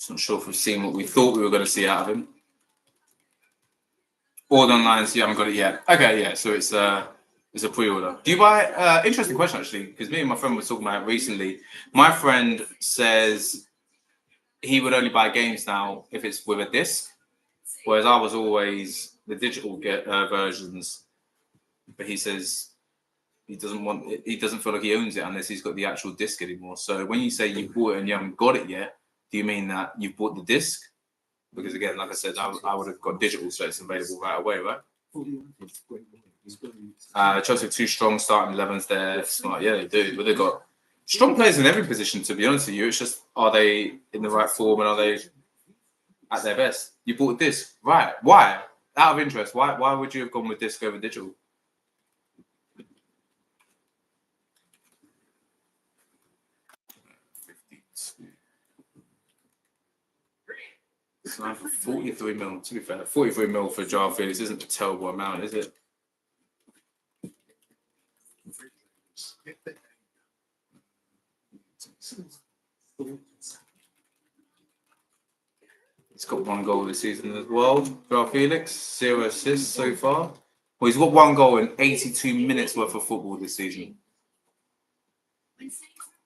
not sure if we've seen what we thought we were going to see out of him. Order online, so you haven't got it yet. Okay, yeah, so it's a pre-order. Do you buy? Interesting question actually, because me and my friend were talking about it recently. My friend says he would only buy games now if it's with a disc, whereas I was always the digital versions. But he says he doesn't want it, he doesn't feel like he owns it unless he's got the actual disc anymore. So when you say you bought it and you haven't got it yet, do you mean that you've bought the disc? Because again, like I said, I would have got digital, so it's available right away, right? Chelsea have 2 strong starting 11s there. Smart, yeah, they do. But they've got strong players in every position, to be honest with you. It's just, are they in the right form and are they at their best? You bought a disc, right? Why? Out of interest, why would you have gone with disc over digital? It's like 43 mil. To be fair, 43 mil for Joao Felix isn't a terrible amount, is it? He's got 1 goal this season as well. Joao Felix, 0 assists so far. Well, he's got 1 goal in 82 minutes worth of football this season.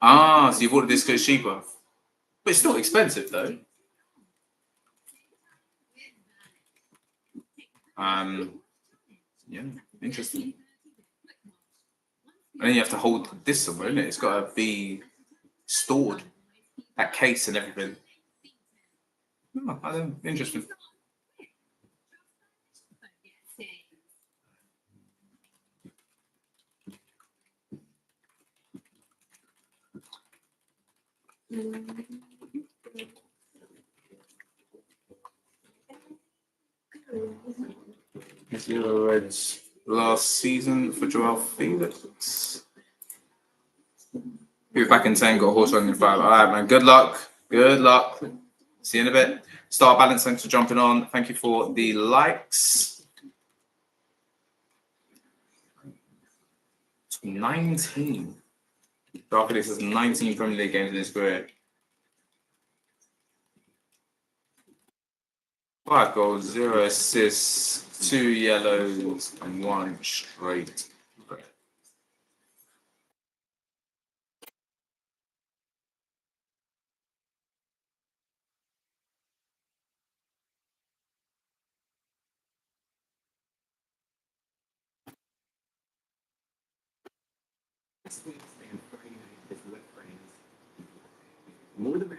Ah, so you bought this because it's cheaper. But it's still expensive though. Yeah, interesting. And then you have to hold this somewhere, isn't it? It's got to be stored, that case and everything. Oh, I don't know. Interesting. Zero Reds last season for Joao Felix. Be back in 10, got a horse running in 5. All right, man. Good luck. Good luck. See you in a bit. Star Balance, thanks for jumping on. Thank you for the likes. 19. Joao Felix has 19 Premier League games in his career. 5 goals, 0 assists, 2 yellows, and 1 straight. More than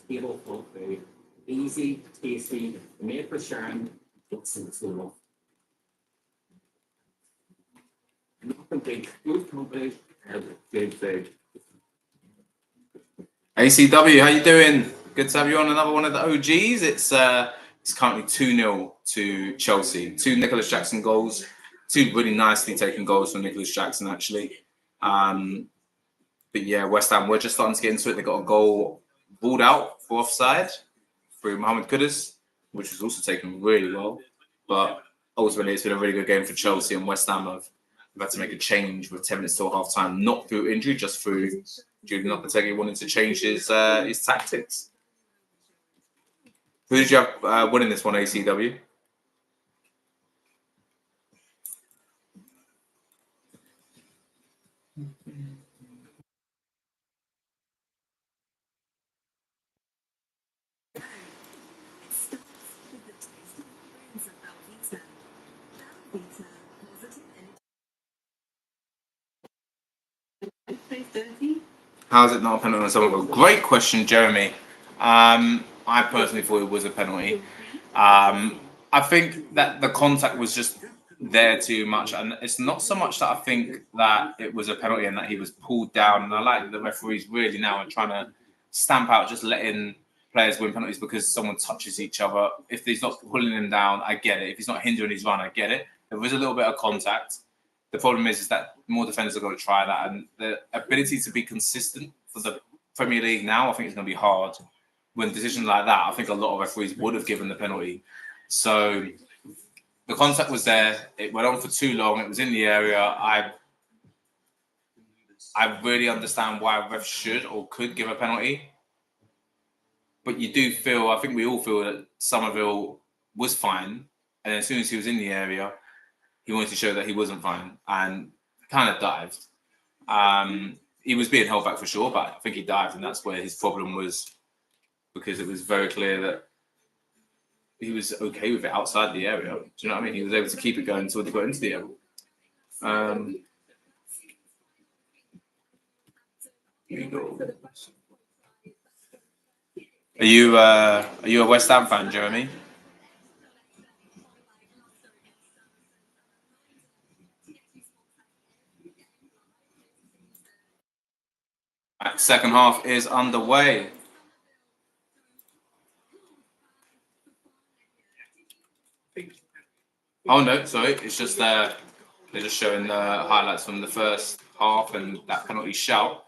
table full food, easy, tasty, made for sharing. It's sensible. Nothing big, good company, good food. ACW, how you doing? Good to have you on another one of the OGs. It's currently 2-0 to Chelsea. 2 Nicholas Jackson goals. 2 really nicely taken goals from Nicholas Jackson, actually. But yeah, West Ham, we're just starting to get into it. They got a goal ruled out for offside through Mohamed Kudus, which was also taken really well. But ultimately, it's been a really good game for Chelsea, and West Ham have had to make a change with 10 minutes till half time, not through injury, just through Julian Lopetegui wanting to change his tactics. Who did you have winning this one, ACW? How's it not a penalty on someone? Great question, Jeremy. I personally thought it was a penalty. I think that the contact was just there too much, and it's not so much that I think that it was a penalty and that he was pulled down. And I like that the referees really now are trying to stamp out just letting players win penalties because someone touches each other. If he's not pulling him down, I get it. If he's not hindering his run, I get it. There was a little bit of contact. The problem is that more defenders are going to try that, and the ability to be consistent for the Premier League now, I think it's going to be hard. When decisions like that, I think a lot of referees would have given the penalty. So The contact was there. It went on for too long. It was in the area. I really understand why refs should or could give a penalty. But you do feel, I think we all feel that Somerville was fine. And as soon as he was in the area, he wanted to show that he wasn't fine and kind of dived. He was being held back for sure, but I think he dived, and that's where his problem was, because it was very clear that he was okay with it outside the area. Do you know what I mean? He was able to keep it going until they got into the area. Are you a West Ham fan, Jeremy? Second half is underway. Oh no, sorry, it's just they're just showing the highlights from the first half and that penalty shout.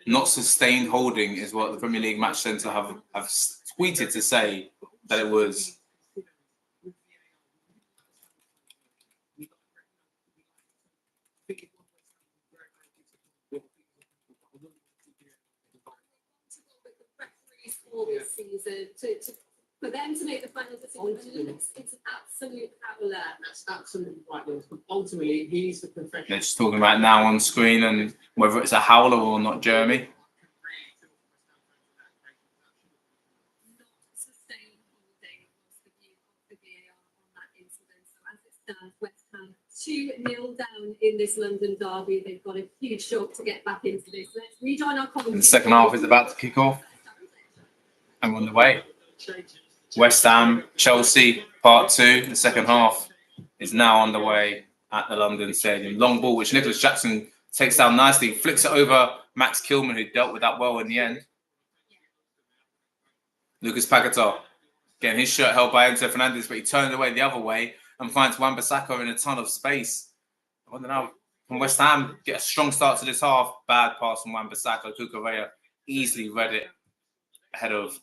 Not sustained holding is what the Premier League Match Centre have tweeted to say that it was. This season for them to make the final decision, it's an absolute howler. That's absolutely right, Lewis. But ultimately, he's the professional. They're just talking about now on screen and whether it's a howler or not, Jeremy. Not sustained holding was the view of the VAR on that incident. So as it stands, West Ham 2-0 down in this London derby. They've got a huge job to get back into this. Let's rejoin our comments. And the second half is about to kick off. I'm on the way. West Ham, Chelsea, part 2. The second half is now underway at the London Stadium. Long ball, which Nicholas Jackson takes down nicely, flicks it over Max Kilman, who dealt with that well in the end. Lucas Paquetá getting his shirt held by Enzo Fernandez, but he turned away the other way and finds Wan-Bissaka in a ton of space. I wonder now, from West Ham, get a strong start to this half. Bad pass from Wan-Bissaka. Cucurella easily read it ahead of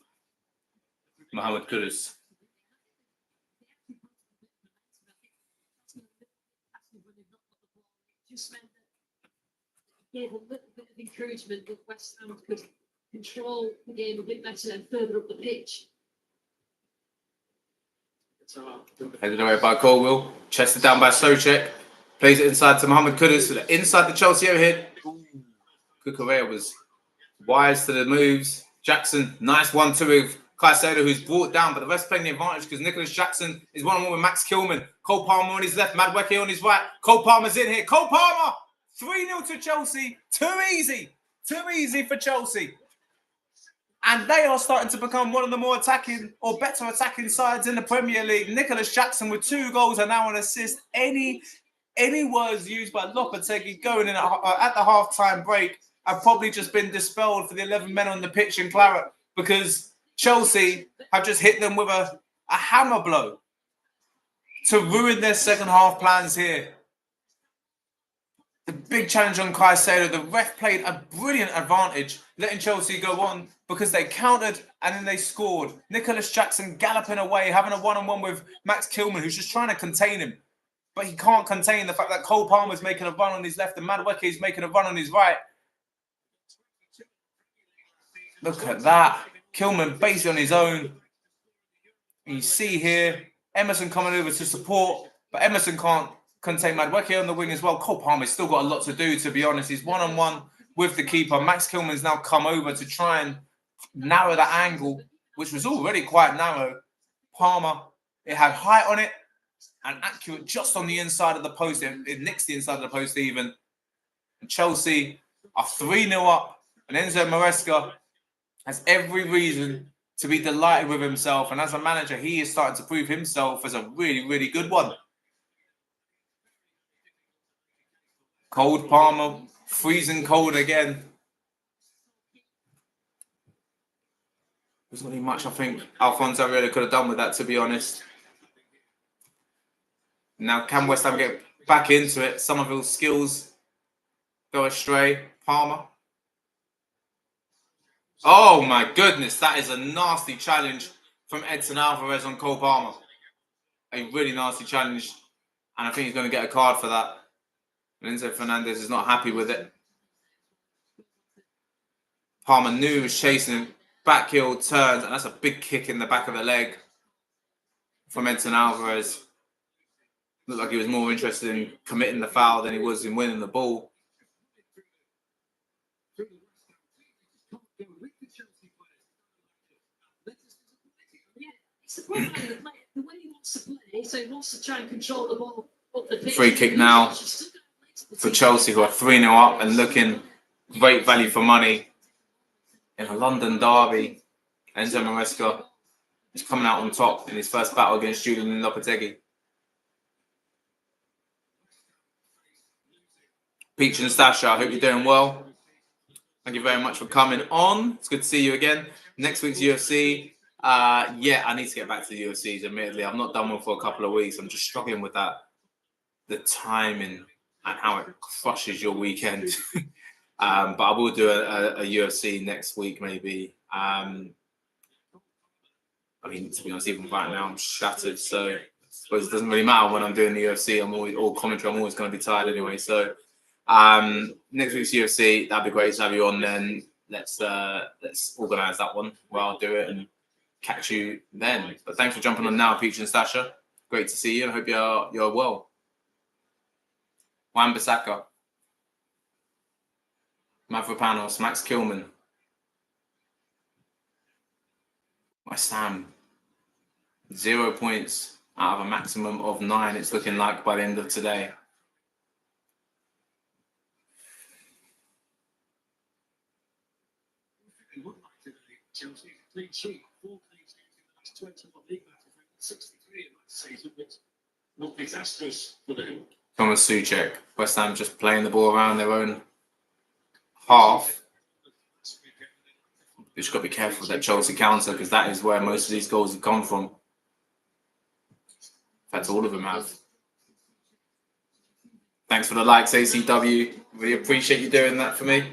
Mohamed Kudus. Just meant that gave a little bit of encouragement that West Ham could control the game a bit better and further up the pitch. Headed away by Colwill, chested down by Soucek, plays it inside to Mohamed Kudus, inside the Chelsea overhead. Cucurella was wise to the moves. Jackson, nice 1-2 with Caicedo, who's brought down, but the rest playing the advantage because Nicholas Jackson is 1-1 with Max Kilman. Cole Palmer on his left, Madueke on his right. Cole Palmer's in here. Cole Palmer, 3-0 to Chelsea. Too easy for Chelsea. And they are starting to become one of the more attacking or better attacking sides in the Premier League. Nicholas Jackson with 2 goals and now an assist. Any words used by Lopetegui going in at the half-time break have probably just been dispelled for the 11 men on the pitch in Claret, because Chelsea have just hit them with a hammer blow to ruin their second half plans here. The big challenge on Caicedo, the ref played a brilliant advantage, letting Chelsea go on because they countered and then they scored. Nicholas Jackson galloping away, having a one-on-one with Max Kilman, who's just trying to contain him. But he can't contain the fact that Cole Palmer's making a run on his left and Madueke is making a run on his right. Look at that. Kilman basically on his own. And you see here, Emerson coming over to support, but Emerson can't contain Madueke on the wing as well. Cole Palmer's still got a lot to do, to be honest. He's one-on-one with the keeper. Max Kilman's now come over to try and narrow the angle, which was already quite narrow. Palmer, it had height on it and accurate just on the inside of the post. It nicks the inside of the post even. And Chelsea are 3-0 up, and Enzo Maresca has every reason to be delighted with himself. And as a manager, he is starting to prove himself as a really, really good one. Cold Palmer, freezing cold again. There's not really much I think Alphonso really could have done with that, to be honest. Now, can West Ham get back into it? Somerville's skills go astray. Palmer. Oh my goodness, that is a nasty challenge from Edson Alvarez on Cole Palmer. A really nasty challenge, and I think he's going to get a card for that. Enzo Fernandez is not happy with it. Palmer knew he was chasing him. Back heel turns, and that's a big kick in the back of the leg from Edson Alvarez. Looked like he was more interested in committing the foul than he was in winning the ball. It's the problem, the way he wants to play, so he wants to try and control the ball up the pitch. Free kick now for Chelsea, who are 3-0 up and looking great value for money in a London derby. Enzo Maresca is coming out on top in his first battle against Julian Lopetegui. Peach and Stasha, I hope you're doing well. Thank you very much for coming on. It's good to see you again. Next week's UFC. Yeah, I need to get back to the UFCs, admittedly. I've not done one for a couple of weeks. I'm just struggling with that. The timing and how it crushes your weekend. But I will do a UFC next week, maybe. I mean, to be honest, even right now, I'm shattered. So I suppose it doesn't really matter when I'm doing the UFC. I'm always, or commentary, I'm always going to be tired anyway. So next week's UFC, that'd be great to have you on then. Let's organise that one where I'll do it and catch you then. But thanks for jumping on now, Peach and Stasha. Great to see you. I hope you're well. Wan-Bissaka, Mavropanos, Max Kilman, West Ham. 0 points out of a maximum of 9. It's looking like by the end of today. Chelsea clean sheet, 4 clean sheets in the last 21 league matches, 63 in that season, which not disastrous for them. Thomas Souček, West Ham just playing the ball around their own half. You just got to be careful with that Chelsea counter because that is where most of these goals have come from. In fact, all of them have. Thanks for the likes, ACW. Really appreciate you doing that for me.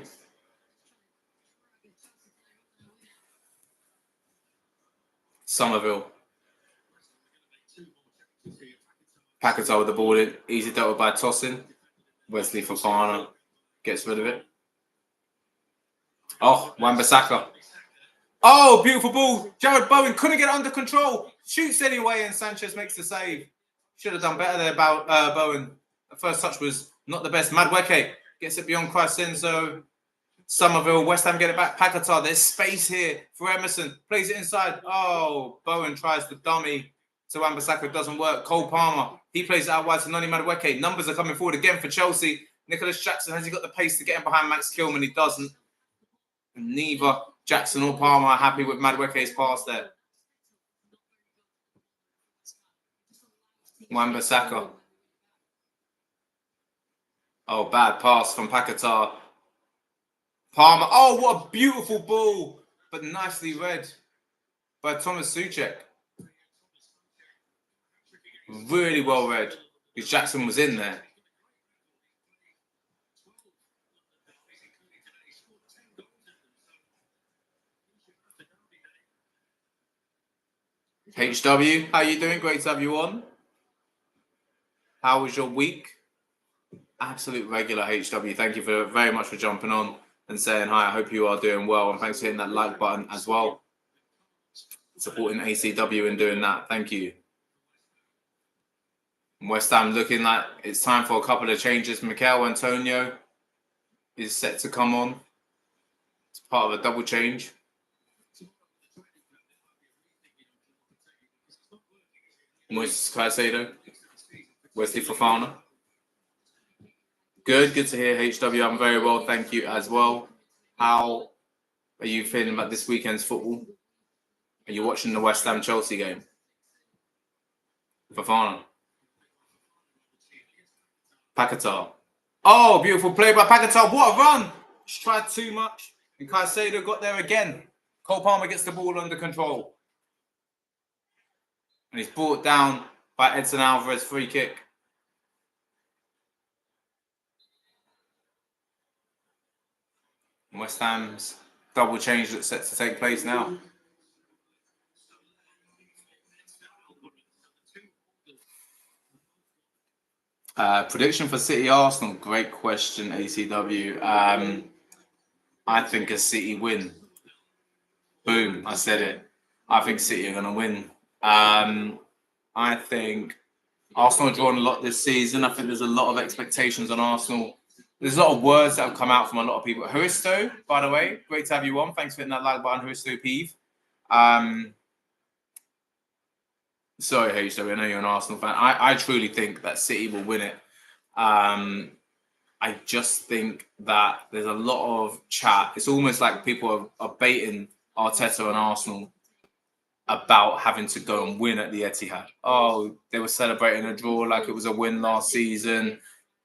Somerville. Paquetá with the ball in. Easy dealt with by tossing. Wesley Fofana gets rid of it. Oh, Wan-Bissaka. Oh, beautiful ball. Jared Bowen couldn't get it under control. Shoots anyway, and Sanchez makes the save. Should have done better there about Bowen. The first touch was not the best. Madueke gets it beyond Crescenzo. Somerville, West Ham get it back. Paquetá, there's space here for Emerson. Plays it inside. Oh, Bowen tries the dummy to Wan-Bissaka. Doesn't work. Cole Palmer, he plays it out wide to Noni Madueke. Numbers are coming forward again for Chelsea. Nicholas Jackson, has he got the pace to get in behind Max Kilman? He doesn't. And neither Jackson or Palmer are happy with Madueke's pass there. Wan-Bissaka. Oh, bad pass from Paquetá. Palmer. Oh, what a beautiful ball, but nicely read by Thomas Souček. Really well read because Jackson was in there. HW, how are you doing? Great to have you on. How was your week? Absolute regular HW. Thank you very much for jumping on and saying hi. I hope you are doing well, and thanks for hitting that like button as well. Supporting ACW and doing that. Thank you. West Ham looking like it's time for a couple of changes. Mikel Antonio is set to come on. It's part of a double change. Moises Caicedo, Wesley Fofana. Good to hear, HW. I'm very well, thank you as well. How are you feeling about this weekend's football? Are you watching the West Ham Chelsea game? Fofana. Paquetá. Oh, beautiful play by Paquetá. What a run! Just tried too much. And Caicedo got there again. Cole Palmer gets the ball under control. And he's brought down by Edson Alvarez, free kick. West Ham's double change that's set to take place now. Prediction for City Arsenal. Great question, ACW. I think a City win. Boom, I said it. I think City are going to win. I think Arsenal have drawn a lot this season. I think there's a lot of expectations on Arsenal. There's a lot of words that have come out from a lot of people. Haristo, by the way, great to have you on. Thanks for hitting that like button, Haristo Peeve. Sorry, Haristo, I know you're an Arsenal fan. I truly think that City will win it. I just think that there's a lot of chat. It's almost like people are baiting Arteta and Arsenal about having to go and win at the Etihad. Oh, they were celebrating a draw like it was a win last season.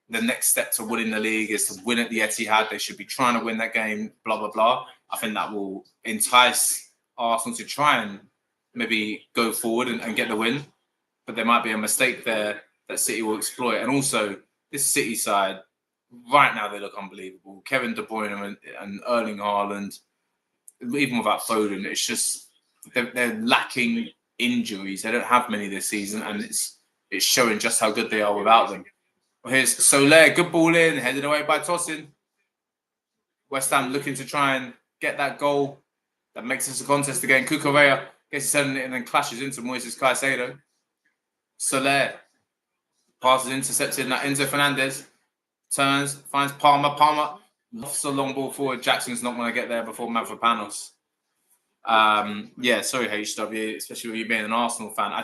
The next step to winning the league is to win at the Etihad. They should be trying to win that game, blah, blah, blah. I think that will entice Arsenal to try and maybe go forward and get the win. But there might be a mistake there that City will exploit. And also, this City side, right now they look unbelievable. Kevin De Bruyne and Erling Haaland, even without Foden, it's just they're lacking injuries. They don't have many this season, and it's showing just how good they are without them. Here's Soler, good ball in, headed away by Tosin. West Ham looking to try and get that goal that makes this a contest again. Cucurella gets his head in it and then clashes into Moises Caicedo. Soler passes intercepted. Now Enzo Fernandez turns, finds Palmer. Palmer lofts a long ball forward. Jackson's not going to get there before Mavropanos. Yeah, sorry, HW, especially with you being an Arsenal fan. I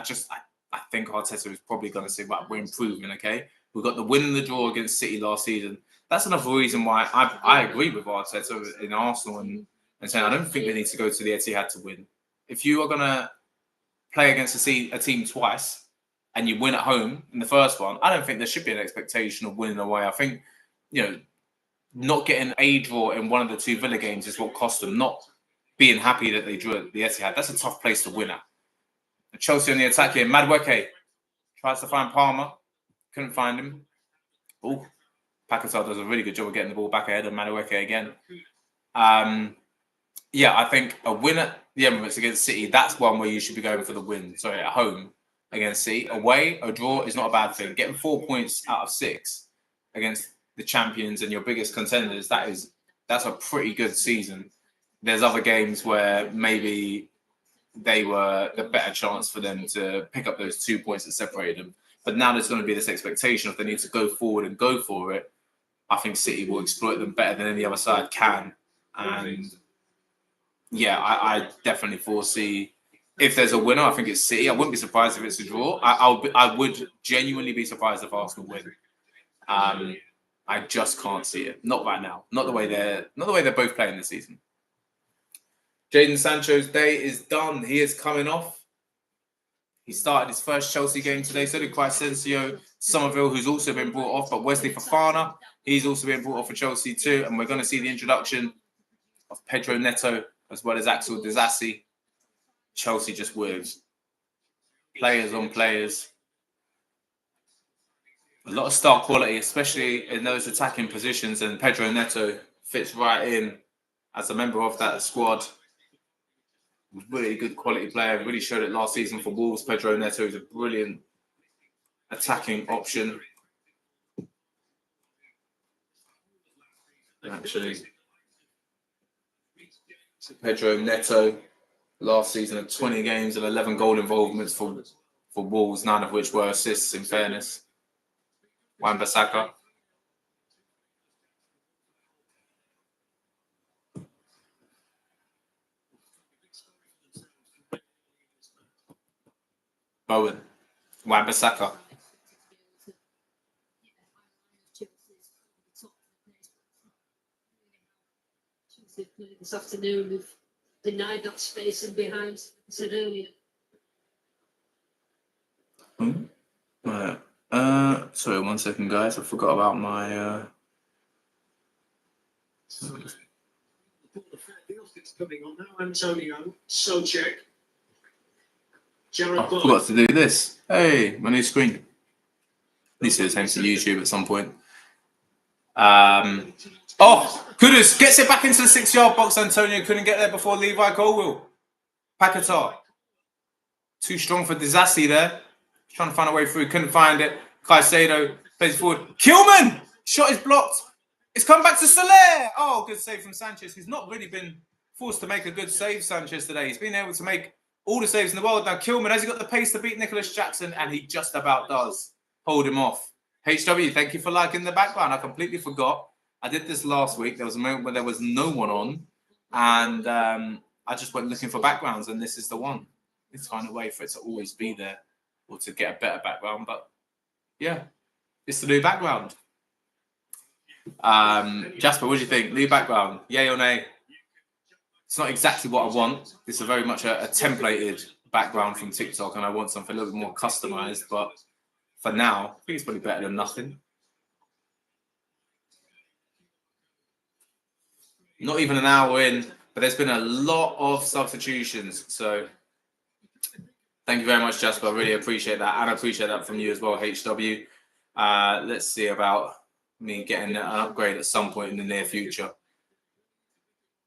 think Arteta is probably going to say, right, we're improving, okay? We got the win and the draw against City last season. That's another reason why I agree with Arteta in Arsenal and saying I don't think they need to go to the Etihad to win. If you are going to play against a team twice and you win at home in the first one, I don't think there should be an expectation of winning away. I think, not getting a draw in one of the two Villa games is what cost them, not being happy that they drew at the Etihad. That's a tough place to win at. And Chelsea on the attack here. Madueke tries to find Palmer. Couldn't find him. Oh, Paquetá does a really good job of getting the ball back ahead of Madueke again. Yeah, I think a win at the Emirates against City, that's one where you should be going for the win. Sorry, at home against City. Away, a draw is not a bad thing. Getting 4 points out of 6 against the champions and your biggest contenders, that's a pretty good season. There's other games where maybe they were the better chance for them to pick up those 2 points that separated them. But now there's going to be this expectation if they need to go forward and go for it. I think City will exploit them better than any other side can. And yeah, I definitely foresee if there's a winner, I think it's City. I wouldn't be surprised if it's a draw. I would genuinely be surprised if Arsenal win. I just can't see it. Not right now. Not the way they're both playing this season. Jadon Sancho's day is done. He is coming off. He started his first Chelsea game today. So did Crescencio Somerville, who's also been brought off. But Wesley Fofana, he's also been brought off for Chelsea too. And we're going to see the introduction of Pedro Neto as well as Axel Disasi. Chelsea just with players on players. A lot of star quality, especially in those attacking positions. And Pedro Neto fits right in as a member of that squad. Really good quality player. Really showed it last season for Wolves. Pedro Neto is a brilliant attacking option. Actually, Pedro Neto last season had 20 games and 11 goal involvements for Wolves, 9 of which were assists, in fairness. Wan-Bissaka. Bowen. Wan-Bissaka. This afternoon, we've denied that space and behind, I said earlier. Sorry, 1 second, guys. I forgot about my. Coming on now, Antonio, Souček, Jared I forgot to do this. Hey, my new screen. At least it was to YouTube at some point. Oh, Kudus gets it back into the 6-yard box. Antonio couldn't get there before Levi Colwill. Paquetá. Too strong for Disasi there. Trying to find a way through. Couldn't find it. Caicedo plays forward. Kilman! Shot is blocked. It's come back to Soler. Oh, good save from Sanchez. He's not really been forced to make a good save, Sanchez, today. He's been able to make all the saves in the world. Now, Kilman, has he got the pace to beat Nicholas Jackson? And he just about does. Hold him off. HW, thank you for liking the background. I completely forgot. I did this last week. There was a moment where there was no one on. And I just went looking for backgrounds. And this is the one. Let's find a way for it to always be there. Or to get a better background. But, yeah. It's the new background. Jasper, what do you think? New background, yay or nay? It's not exactly what I want. This is very much a templated background from TikTok, and I want something a little bit more customized. But for now, I think it's probably better than nothing. Not even an hour in, but there's been a lot of substitutions. So thank you very much, Jasper. I really appreciate that, and I appreciate that from you as well, HW. Let's see about me getting an upgrade at some point in the near future.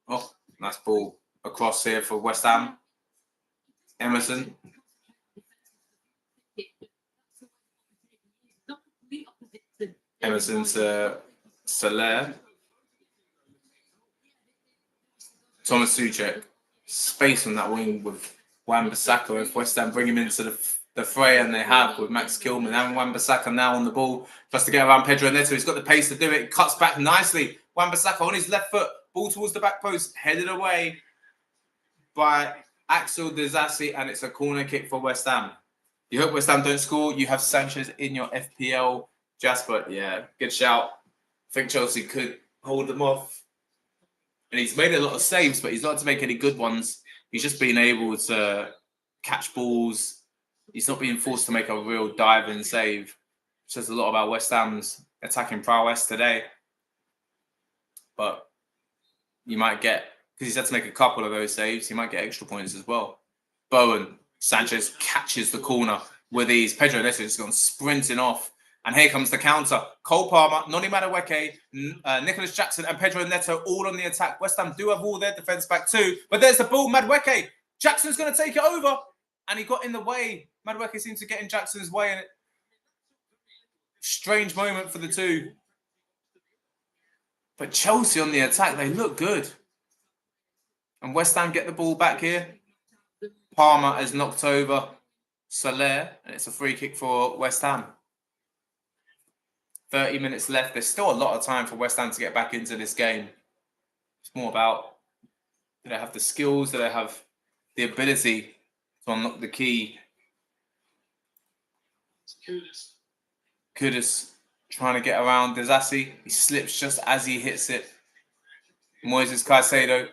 Oh, nice ball across here for West Ham. Emerson. Emerson to Soler. Thomas Souček. Space on that wing with Wan-Bissaka. If West Ham bring him into the fray, and they have with Max Kilman and Wan-Bissaka now on the ball, just to get around Pedro Neto. He's got the pace to do it. Cuts back nicely. Wan-Bissaka on his left foot. Ball towards the back post. Headed away by Axel Disasi, and it's a corner kick for West Ham. You hope West Ham don't score. You have Sanchez in your FPL. Jasper, yeah, good shout. I think Chelsea could hold them off. And he's made a lot of saves, but he's not to make any good ones. He's just been able to catch balls. He's not being forced to make a real dive-in save. It says a lot about West Ham's attacking prowess today. But you might get, because he's had to make a couple of those saves, he might get extra points as well. Bowen, Sanchez catches the corner with ease. Pedro Neto has gone sprinting off. And here comes the counter. Cole Palmer, Noni Madueke, Nicholas Jackson, and Pedro Neto all on the attack. West Ham do have all their defence back too. But there's the ball, Madueke. Jackson's going to take it over. And he got in the way. Madueke seems to get in Jackson's way. And strange moment for the two. But Chelsea on the attack, they look good. And West Ham get the ball back here. Palmer has knocked over Soler. And it's a free kick for West Ham. 30 minutes left. There's still a lot of time for West Ham to get back into this game. It's more about, do they have the skills? Do they have the ability to unlock the key? Kudus trying to get around Disasi. He slips just as he hits it. Moises Caicedo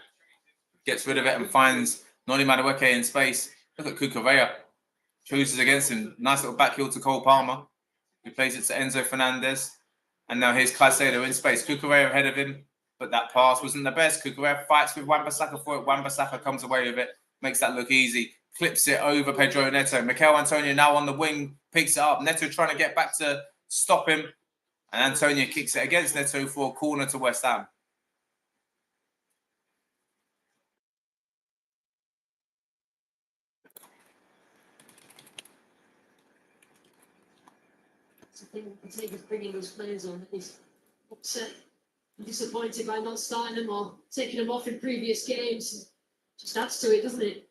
gets rid of it and finds Noni Madueke in space. Look at Cucurella. Chooses against him. Nice little back heel to Cole Palmer. He plays it to Enzo Fernandez. And now here's Caicedo in space. Cucurella ahead of him. But that pass wasn't the best. Cucurella fights with Wan-Bissaka for it. Wan-Bissaka comes away with it. Makes that look easy. Clips it over Pedro Neto. Mikel Antonio now on the wing. Picks it up. Neto trying to get back to stop him. And Antonio kicks it against Neto for a corner to West Ham. I think he's bringing those players on. He's upset, disappointed by not starting them or taking them off in previous games. Just adds to it, doesn't it?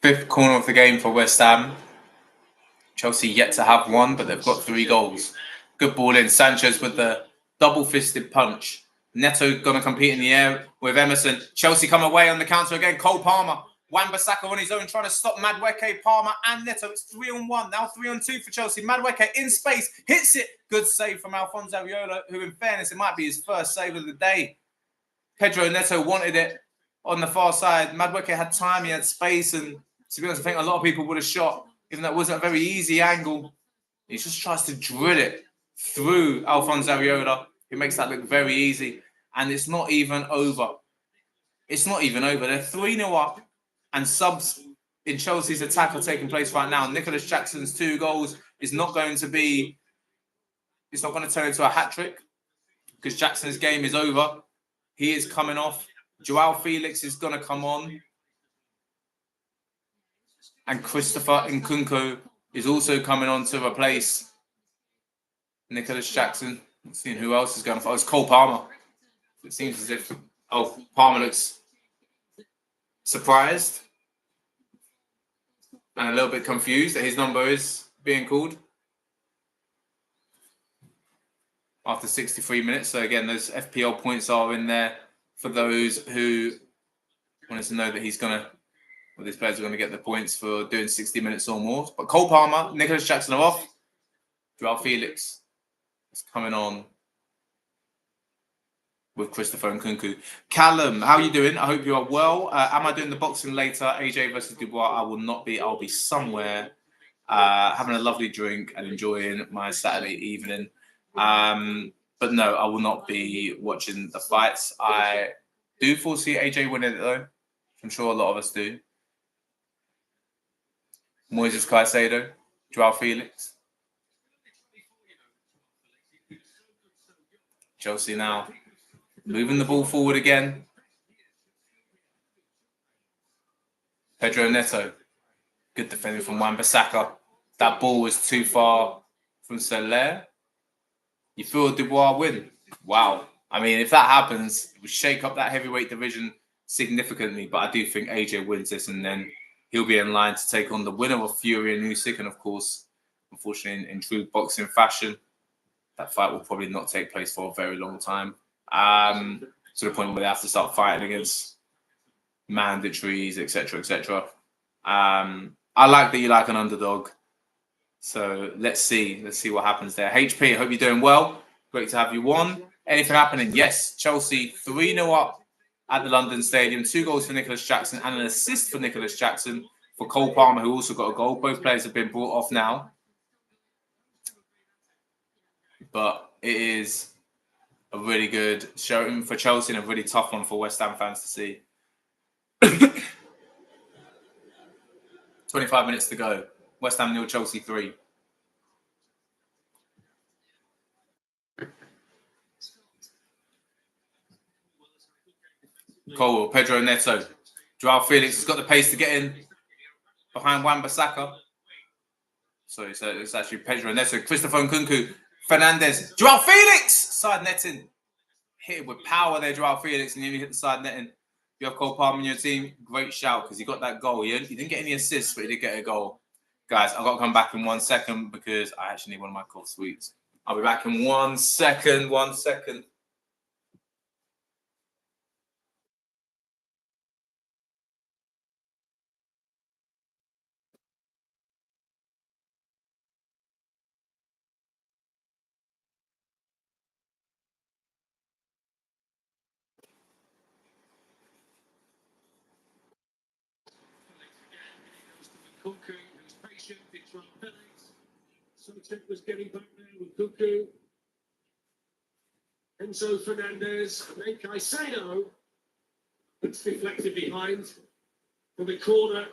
Fifth corner of the game for West Ham. Chelsea yet to have one, but they've got 3 goals. Good ball in. Sanchez with the double-fisted punch. Neto going to compete in the air with Emerson. Chelsea come away on the counter again. Cole Palmer. Wan-Bissaka on his own trying to stop Madueke, Palmer and Neto. It's 3-on-1. Now 3-on-2 for Chelsea. Madueke in space. Hits it. Good save from Alphonse Areola, who in fairness, it might be his first save of the day. Pedro Neto wanted it on the far side. Madueke had time. He had space. And to be honest, I think a lot of people would have shot, even though it wasn't a very easy angle. He just tries to drill it through Alphonse Areola. He makes that look very easy. And it's not even over. It's not even over. They're 3-0 up. And subs in Chelsea's attack are taking place right now. Nicholas Jackson's 2 goals is not going to be, it's not going to turn into a hat-trick. because Jackson's game is over. He is coming off. Joao Felix is going to come on. And Christopher Nkunku is also coming on to replace Nicholas Jackson. I'm seeing who else is going off. Oh, it's Cole Palmer. It seems as if... Oh, Palmer looks surprised and a little bit confused that his number is being called after 63 minutes. So again, those FPL points are in there for those who wanted to know that he's going to, well, these players are going to get the points for doing 60 minutes or more. But Cole Palmer, Nicholas Jackson are off. Joao Felix is coming on with Christopher Nkunku. Callum, how are you doing? I hope you are well. Am I doing the boxing later? AJ versus Dubois? I will not be. I'll be somewhere having a lovely drink and enjoying my Saturday evening. But no, I will not be watching the fights. I do foresee AJ winning it though. I'm sure a lot of us do. Moises Caicedo, Joao Felix. Chelsea now moving the ball forward again. Pedro Neto. Good defending from Wan-Bissaka. That ball was too far from Soler. You feel Dubois win? Wow. I mean, if that happens, it would shake up that heavyweight division significantly. But I do think AJ wins this, and then he'll be in line to take on the winner of Fury and Usyk. And of course, unfortunately, in true boxing fashion, that fight will probably not take place for a very long time. To the point where they have to start fighting against mandatories, etc., etc. I like that you like an underdog. So let's see what happens there. HP, I hope you're doing well. Great to have you on. Anything happening? Yes, Chelsea 3-0 up at the London Stadium. 2 goals for Nicholas Jackson and an assist for Nicholas Jackson for Cole Palmer, who also got a goal. Both players have been brought off now. But it is a really good showing for Chelsea and a really tough one for West Ham fans to see. 25 minutes to go. West Ham 0, Chelsea 3. Cole, Pedro Neto. Joao Felix has got the pace to get in behind Wan-Bissaka. So it's actually Pedro Neto. Christopher Nkunku. Fernandez. Joao Felix! Side netting. Hit it with power there, Joao Felix, and nearly hit the side netting. You have Cole Palmer in your team. Great shout, because he got that goal. He didn't get any assists, but he did get a goal. Guys, I've got to come back in 1 second because I actually need one of my cough sweets. I'll be back in 1 second. 1 second. Nkunku, who's patient, it's Joao Felix. Sotek was getting back there with Nkunku. Enzo Fernandez, and then Caicedo. It's deflected behind from the corner.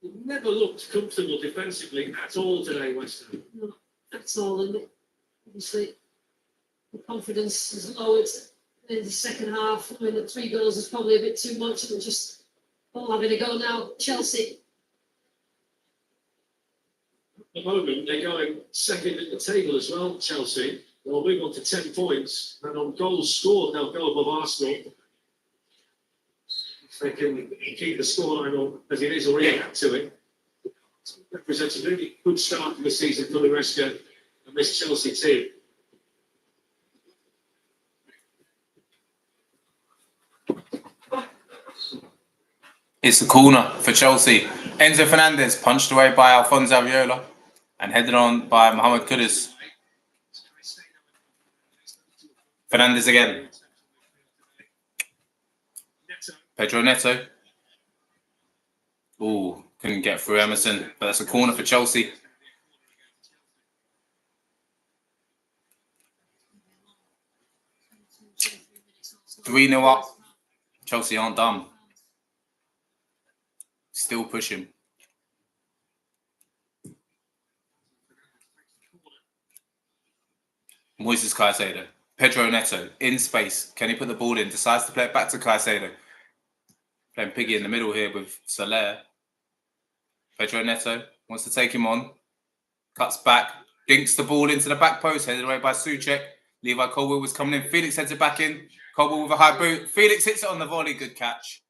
He never looked comfortable defensively at all today, West Ham. No, that's all. And obviously, the confidence is lowered in the second half. I mean, the 3 goals is probably a bit too much. And just all having a go now. Chelsea. At the moment, they're going second at the table as well, Chelsea. They'll move on to 10 points, and on goals scored, they'll go above Arsenal. If they can keep the scoreline on as it is or react to it. Represents a really good start to the season for Maresca and this Chelsea team. It's a corner for Chelsea. Enzo Fernandez punched away by Alphonso Areola and headed on by Mohamed Kudus. Fernandez again. Pedro Neto. Ooh, couldn't get through Emerson, but that's a corner for Chelsea. Three 0 up. Chelsea aren't done. Still pushing. Moises Caicedo. Pedro Neto in space. Can he put the ball in? Decides to play it back to Caicedo. Playing Piggy in the middle here with Soler. Pedro Neto wants to take him on. Cuts back. Dinks the ball into the back post. Headed away by Souček. Levi Colwill was coming in. Felix heads it back in. Colwill with a high boot. Felix hits it on the volley. Good catch.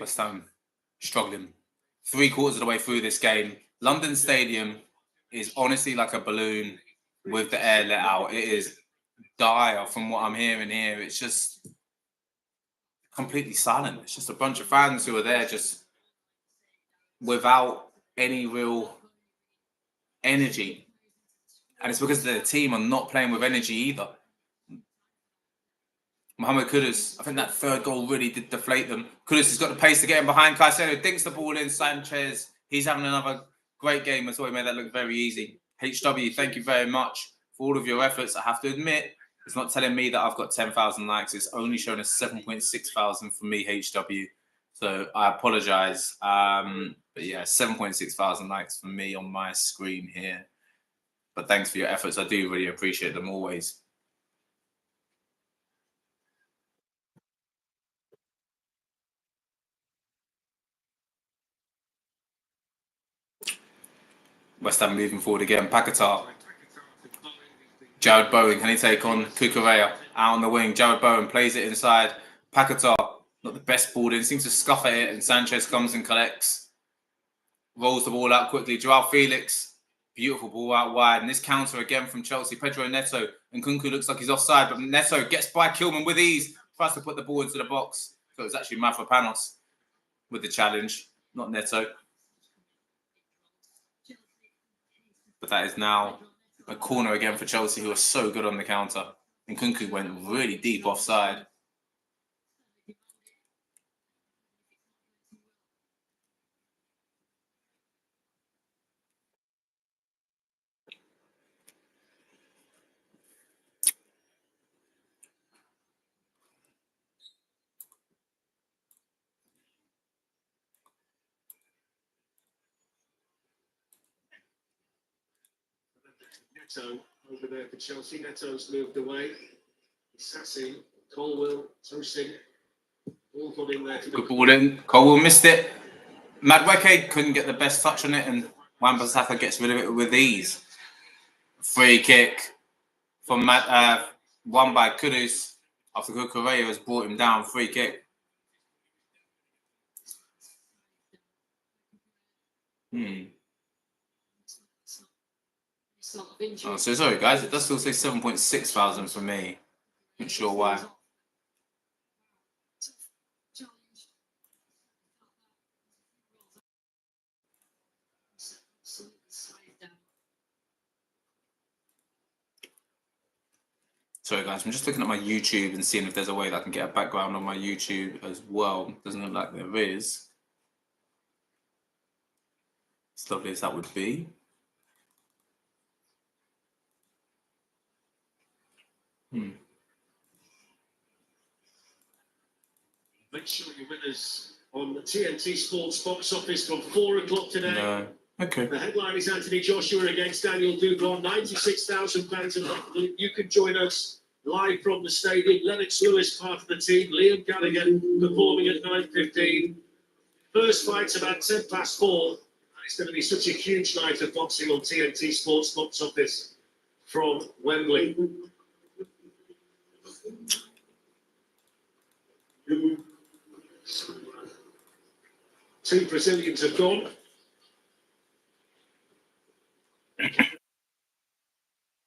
West Ham struggling. 3/4 of the way through this game. London Stadium is honestly like a balloon with the air let out. It is dire from what I'm hearing here. It's just completely silent. It's just a bunch of fans who are there just without any real energy. And it's because the team are not playing with energy either. Mohamed Kudus, I think that third goal really did deflate them. Kudus has got the pace to get him behind. Caicedo dinks the ball in. Sanchez, he's having another great game as well. He made that look very easy. HW, thank you very much for all of your efforts. I have to admit, it's not telling me that I've got 10,000 likes. It's only showing us 7.6 thousand for me, HW. So I apologize. But yeah, 7.6 thousand likes for me on my screen here. But thanks for your efforts. I do really appreciate them always. West Ham moving forward again. Paquetá. Jared Bowen, can he take on Cucurella? Out on the wing. Jared Bowen plays it inside. Paquetá, not the best ball in. Seems to scuff at it. And Sanchez comes and collects. Rolls the ball out quickly. Joao Felix. Beautiful ball out wide. And this counter again from Chelsea. Pedro Neto. And Nkunku looks like he's offside. But Neto gets by Kilman with ease. Tries to put the ball into the box. So it's actually Mavropanos with the challenge. Not Neto. But that is now a corner again for Chelsea, who are so good on the counter. And Nkunku went really deep offside. Neto over there for Chelsea. Neto's moved away. Sassy, Colwill, Tosin, all got in there. Good ball in. Colwill missed it. Madueke couldn't get the best touch on it, and Wan-Bissaka gets rid of it with ease. Free kick from won by Kudus after Cucurella has brought him down. Free kick. Oh, so sorry, guys. It does still say 7.6 thousand for me. Not sure why. Sorry, guys. I'm just looking at my YouTube and seeing if there's a way that I can get a background on my YouTube as well. Doesn't look like there is. As lovely as that would be. Make sure you're with us on the TNT Sports box office from 4 o'clock today. No. Okay. The headline is Anthony Joshua against Daniel Dubois. 96,000 fans, and you can join us live from the stadium. Lennox Lewis, part of the team. Liam Gallagher performing at 9:15. First fight's about 4:10. It's going to be such a huge night of boxing on TNT Sports box office from Wembley. Two Brazilians have gone.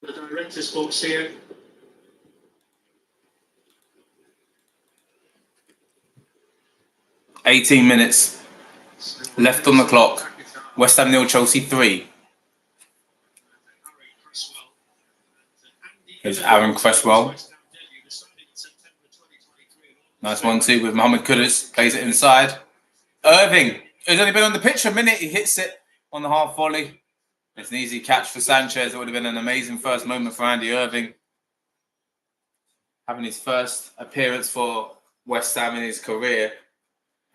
The director's box here. $18 minutes left on the clock. West Ham 0, Chelsea 3. Here's Aaron Cresswell. Nice 1-2 with Mohamed Kudus. Plays it inside. Irving, who's only been on the pitch a minute, he hits it on the half volley. It's an easy catch for Sanchez. It would have been an amazing first moment for Andy Irving. Having his first appearance for West Ham in his career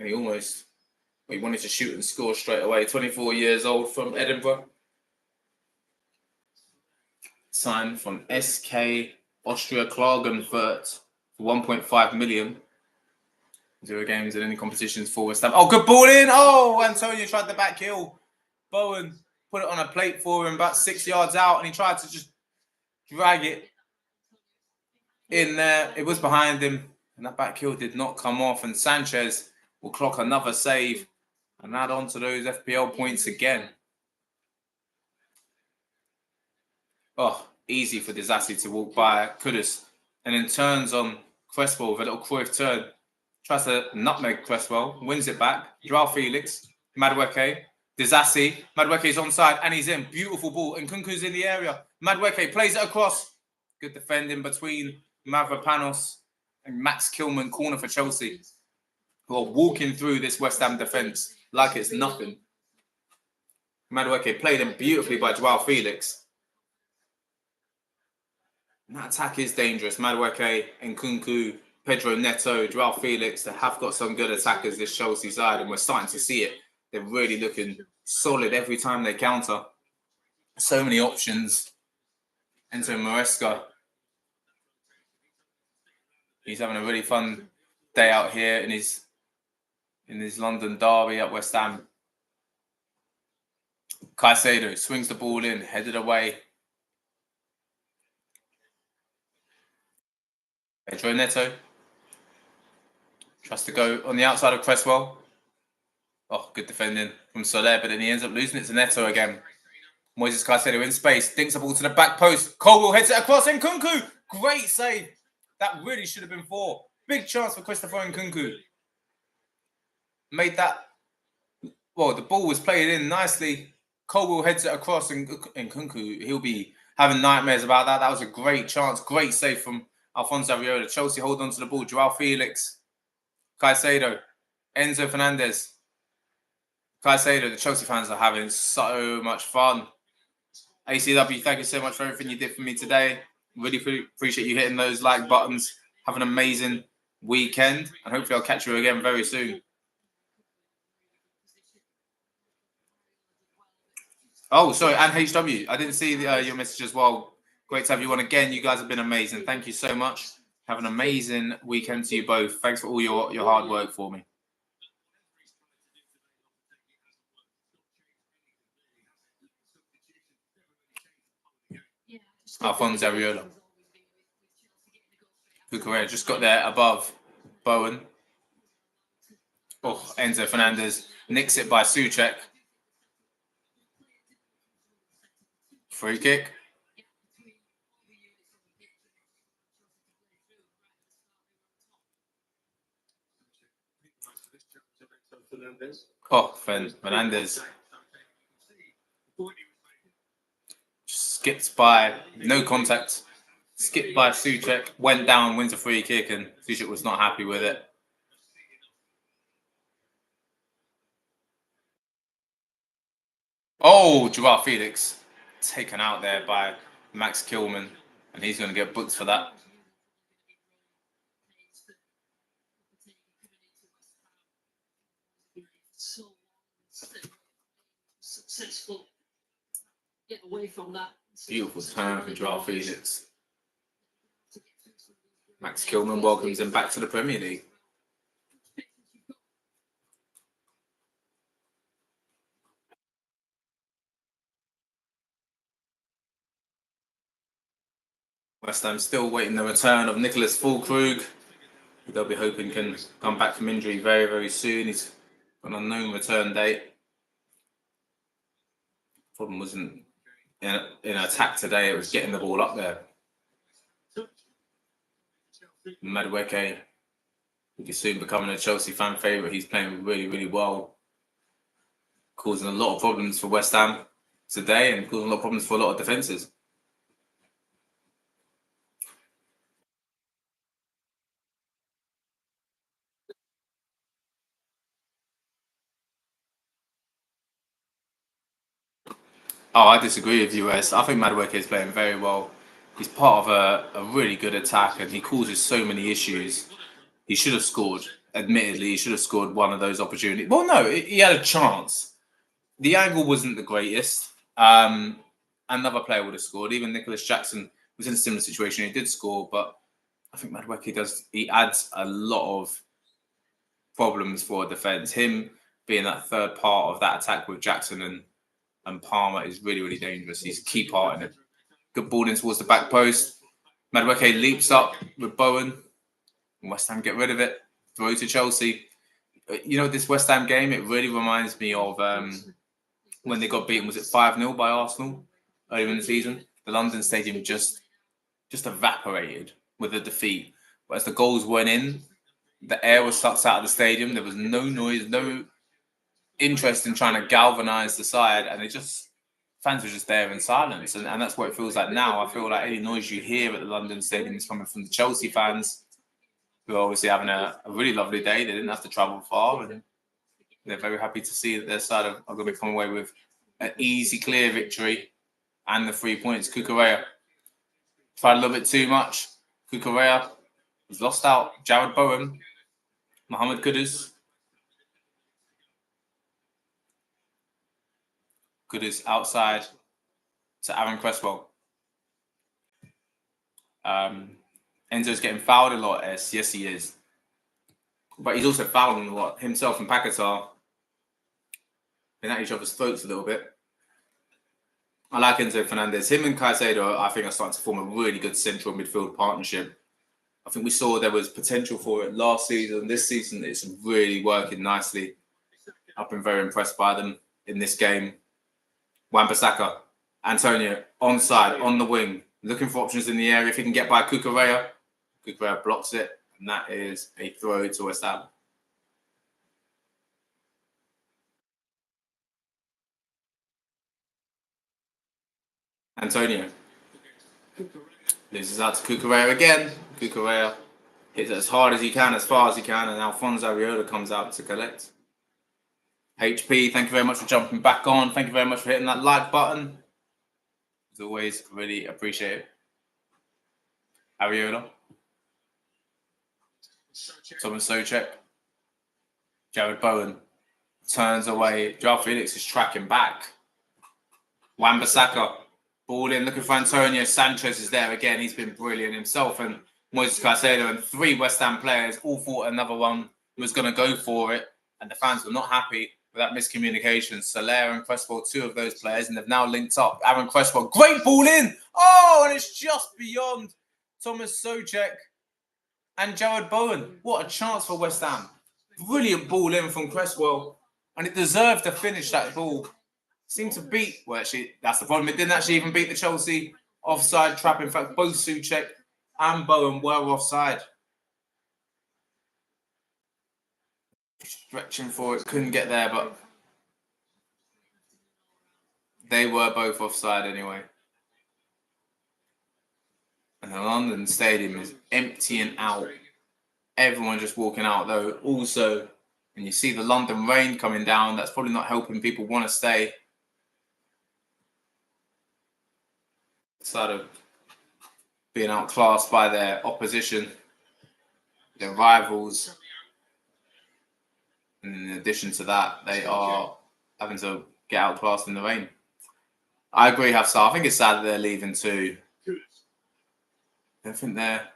And he wanted to shoot and score straight away. 24 years old from Edinburgh. Signed from SK Austria Klagenfurt for 1.5 million. 0 games in any competitions for West Ham. Oh, good ball in. Oh, Antonio tried the back heel. Bowen put it on a plate for him about 6 yards out, and he tried to just drag it in there. It was behind him, and that back heel did not come off. And Sanchez will clock another save and add on to those FPL points again. Oh, easy for Disasi to walk by Kudus, and then turns on Cresswell with a little Cruyff turn. Tries to nutmeg Cresswell, wins it back. Joao Felix, Madueke, Disasi. Madueke's onside, and he's in. Beautiful ball, and Nkunku's in the area. Madueke plays it across. Good defending between Mavropanos and Max Kilman, corner for Chelsea, who are walking through this West Ham defence like it's nothing. Madueke played in beautifully by Joao Felix. And that attack is dangerous. Madueke, Nkunku, Pedro Neto, Joao Felix, they have got some good attackers this Chelsea side, and we're starting to see it. They're really looking solid every time they counter. So many options. Enzo Maresca. He's having a really fun day out here in his London derby at West Ham. Caicedo swings the ball in, headed away. Pedro Neto tries to go on the outside of Cresswell. Oh, good defending from Soler, but then he ends up losing it to Neto again. Moises Caicedo in space, dinks the ball to the back post. Colwill heads it across, and Nkunku, great save. That really should have been 4. Big chance for Christopher Nkunku. Made that, well, the ball was played in nicely. Colwill heads it across, and Nkunku, he'll be having nightmares about that. That was a great chance, great save from Alphonso Areola. Chelsea hold on to the ball. Joao Felix, Caicedo, Enzo Fernandez. Caicedo, the Chelsea fans are having so much fun. ACW, thank you so much for everything you did for me today. Really appreciate you hitting those like buttons. Have an amazing weekend, and hopefully I'll catch you again very soon. Oh, sorry, and HW. I didn't see your message as well. Great to have you on again. You guys have been amazing. Thank you so much. Have an amazing weekend to you both. Thanks for all your hard work for me. Alphonso Areola. Cucurella just got there above Bowen. Oh, Enzo Fernandez nicks it by Souček. Free kick. Oh, Fernandez. Skipped by, no contact. Skipped by Souček, went down, wins a free kick, and Souček was not happy with it. Oh, Joao Felix taken out there by Max Kilman, and he's going to get booked for that. Successful. Get away from that. Beautiful turn for Joao Felix. Max Kilman welcomes him back to the Premier League. West Ham still waiting the return of Nicholas Füllkrug, who they'll be hoping can come back from injury very, very soon. He's got an unknown return date. Problem wasn't in attack today, it was getting the ball up there. Madueke will be soon becoming a Chelsea fan favourite. He's playing really, really well, causing a lot of problems for West Ham today and causing a lot of problems for a lot of defences. Oh, I disagree with you, Wes. I think Madueke is playing very well. He's part of a really good attack, and he causes so many issues. He should have scored. admittedly, he should have scored one of those opportunities. Well, no, he had a chance. The angle wasn't the greatest. Another player would have scored. Even Nicholas Jackson was in a similar situation. He did score, but I think Madueke he adds a lot of problems for defence. Him being that third part of that attack with Jackson and Palmer is really, really dangerous. He's a key part in it. Good ball in towards the back post. Madueke leaps up with Bowen. West Ham get rid of it. Throw to Chelsea. You know, this West Ham game, it really reminds me of when they got beaten, was it 5-0 by Arsenal earlier in the season? The London Stadium just evaporated with the defeat. But as the goals went in, the air was sucked out of the stadium. There was no noise, no interest in trying to galvanise the side. And fans were just there in silence. And that's what it feels like now. I feel like any noise you hear at the London Stadium is coming from the Chelsea fans, who are obviously having a really lovely day. They didn't have to travel far. And they're very happy to see that their side are going to be coming away with an easy, clear victory and the 3 points. Cucurella tried a little bit too much. Cucurella was lost out. Jared Bowen, Mohamed Kudus. Kudus outside to Aaron Cresswell. Enzo's getting fouled a lot, yes, he is. But he's also fouling a lot. Himself and Paquetá been at each other's throats a little bit. I like Enzo Fernandez. Him and Caicedo, I think, are starting to form a really good central midfield partnership. I think we saw there was potential for it last season. This season, it's really working nicely. I've been very impressed by them in this game. Wan-Bissaka, Antonio, onside, on the wing, looking for options in the area. If he can get by Cucurella, Cucurella blocks it, and that is a throw to West Ham. Antonio loses out to Cucurella again. Cucurella hits it as hard as he can, as far as he can, and Alphonso Areola comes out to collect. HP, thank you very much for jumping back on. Thank you very much for hitting that like button. As always, really appreciate it. Areola. Thomas Souček. Jared Bowen turns away. Joao Felix is tracking back. Wan-Bissaka. Ball in, looking for Antonio. Sanchez is there again. He's been brilliant himself. And Moises Caicedo and 3 West Ham players all thought another one was going to go for it. And the fans were not happy with that miscommunication. Soler and Cresswell, 2 of those players, and they've now linked up. Aaron Cresswell, great ball in. Oh, and it's just beyond Thomas Souček and Jared Bowen. What a chance for West Ham. Brilliant ball in from Cresswell. And it deserved to finish that ball. Seemed to beat, well, actually, that's the problem. It didn't actually even beat the Chelsea offside trap. In fact, both Souček and Bowen were offside. Stretching for it, couldn't get there, but they were both offside anyway. And the London Stadium is emptying out. Everyone just walking out, though. Also, when you see the London rain coming down, that's probably not helping people want to stay. Sort of being outclassed by their opposition, their rivals. And in addition to that, they are having to get outclassed in the rain. I agree, Hafsar. I think it's sad that they're leaving too. I don't think they're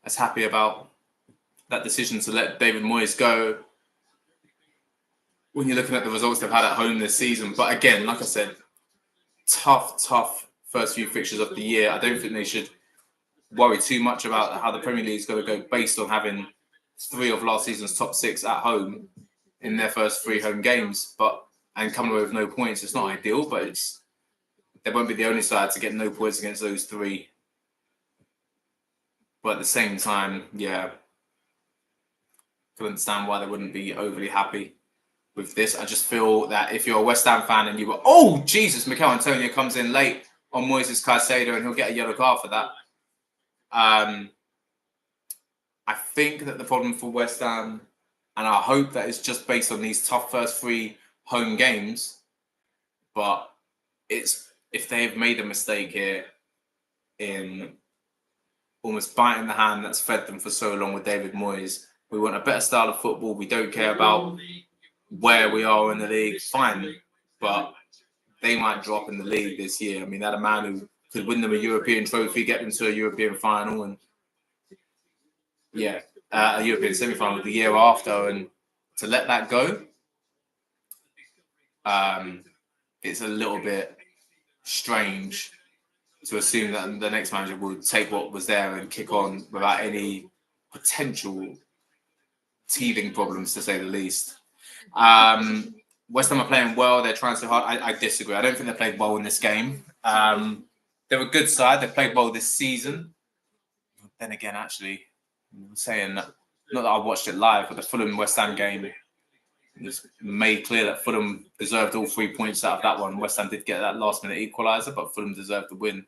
as happy about that decision to let David Moyes go when you're looking at the results they've had at home this season. But again, like I said, tough first few fixtures of the year. I don't think they should worry too much about how the Premier League is going to go based on having 3 of last season's top 6 at home in their first 3 home games, and coming away with no points. It's not ideal, but they won't be the only side to get no points against those 3. But at the same time, yeah, I can understand why they wouldn't be overly happy with this. I just feel that if you're a West Ham fan and you were, oh Jesus, Mikel Antonio comes in late on Moises Caicedo and he'll get a yellow card for that. I think that the problem for West Ham, and I hope that it's just based on these tough first 3 home games, but it's if they've made a mistake here in almost biting the hand that's fed them for so long with David Moyes, We want a better style of football. We don't care about where we are in the league. Fine, but they might drop in the league this year. I mean, that a man who could win them a European trophy, get them to a European final, and a European semi-final the year after, and to let that go, it's a little bit strange to assume that the next manager will take what was there and kick on without any potential teething problems, to say the least. West Ham are playing well. They're trying so hard. I disagree. I don't think they played well in this game. They're a good side. They played well this season. Then again, actually, I'm saying that, not that I watched it live, but the Fulham-West Ham game, it was made clear that Fulham deserved all 3 points out of that one. West Ham did get that last-minute equaliser, but Fulham deserved the win.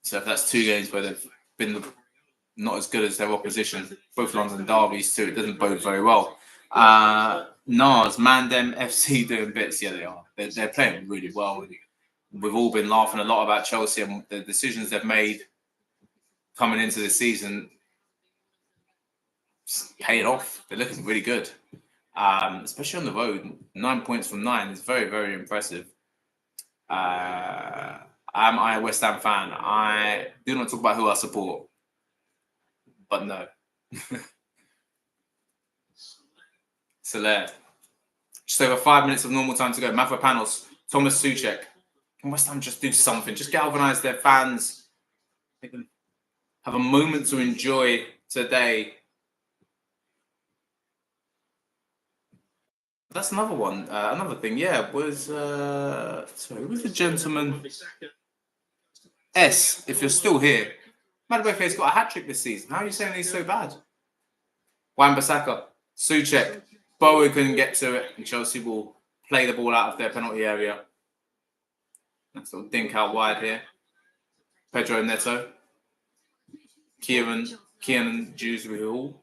So if that's 2 games where they've been not as good as their opposition, both London derbies too, it doesn't bode very well. Nars, Mandem FC doing bits. Yeah, they are. They're playing really well. We've all been laughing a lot about Chelsea and the decisions they've made coming into the season. Paying off. They're looking really good, especially on the road. 9 points from 9 is very, very impressive. Am I a West Ham fan? I do not talk about who I support, but no. Soler. Just over 5 minutes of normal time to go. Mavropanos, Thomas Souček. Can West Ham just do something? Just galvanise their fans. Make them have a moment to enjoy today. That's another one. Another thing, was... sorry, who's the gentleman? S, if you're still here. Madueke's got a hat-trick this season. How are you saying he's so bad? Wan-Bissaka, Souček, Bowen couldn't get to it, and Chelsea will play the ball out of their penalty area. That's a little dink out wide here. Pedro Neto, Kieran Dewsbury-Hall.